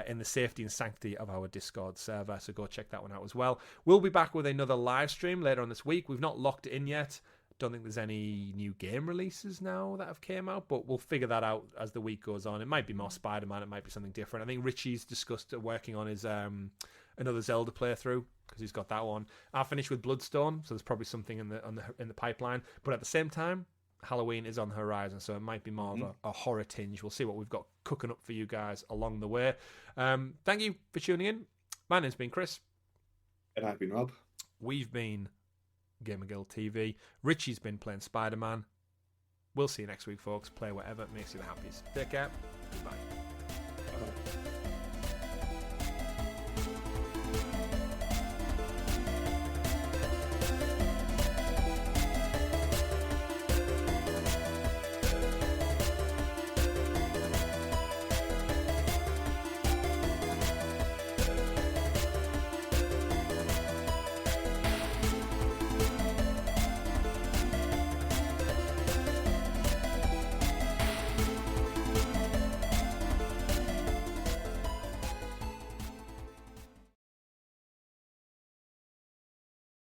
in the safety and sanctity of our Discord server. So go check that one out as well. We'll be back with another live stream later on this week. We've not locked it in yet. Don't think there's any new game releases now that have came out, but we'll figure that out as the week goes on. It might be more Spider-Man, it might be something different. I think Richie's discussed working on his another Zelda playthrough, because he's got that one. I'll finish with Bloodstone, so there's probably something in the pipeline. But at the same time, Halloween is on the horizon, so it might be more of a horror tinge. We'll see what we've got cooking up for you guys along the way. Thank you for tuning in. My name's been Chris. And I've been Rob. We've been GamerGuildTV. Richie's been playing Spider-Man. We'll see you next week, folks. Play whatever makes you the happiest. Take care. Goodbye.